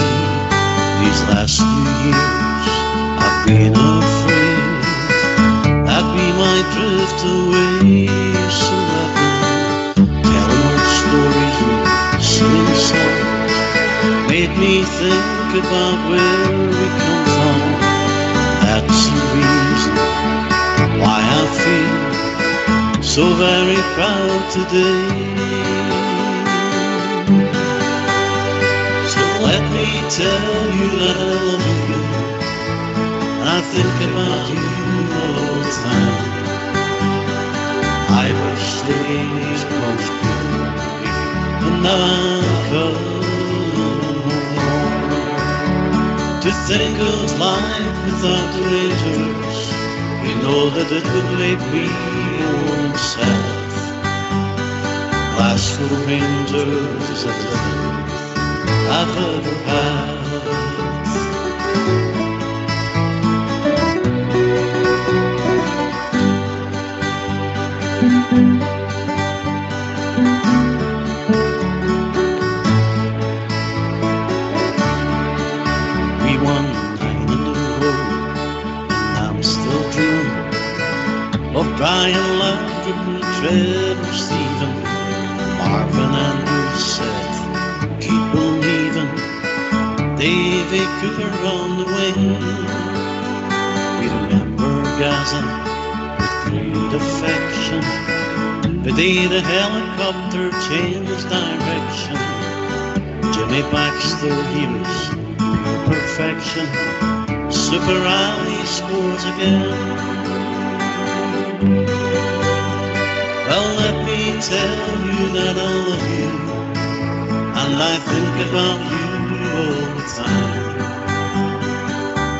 These last few years I've been afraid that we might drift away. So I've been telling old stories and singing songs. Made me think about where we come from. That's the reason why I feel so very proud today. Let me tell you that I love you. I think about you all the time. I wish the days close to me, and now I'm coming home. To think of life without the Rangers, you know that it would make me more sad. Glasgow Rangers is a living I've ever had. We won 9 in a row, and I'm still dreaming of Brian Landry, Trevor Stephen, Marvin Andrews, Seth, keep believing, Davy Cooper on the wing. We remember Gaza with great affection, the day the helicopter changed direction. Jimmy Baxter heroes, perfection. Super Ali scores again. Well, let me tell you that I love you, and I think about you all the time.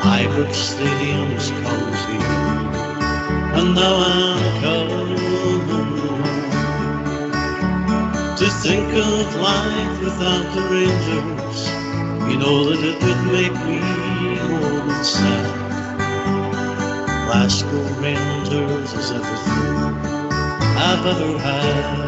Ibrox Stadium's cozy, and now I'm coming home. To think of life without the Rangers, you know that it would make me more sad. Glasgow Rangers is everything I've ever had.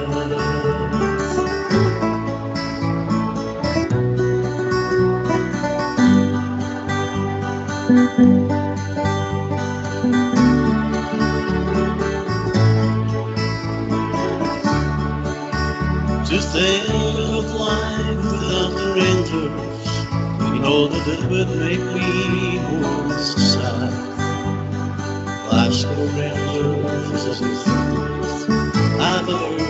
To think of life without the Rangers, you know that it would make me more sad. Glasgow Rangers is everything I've ever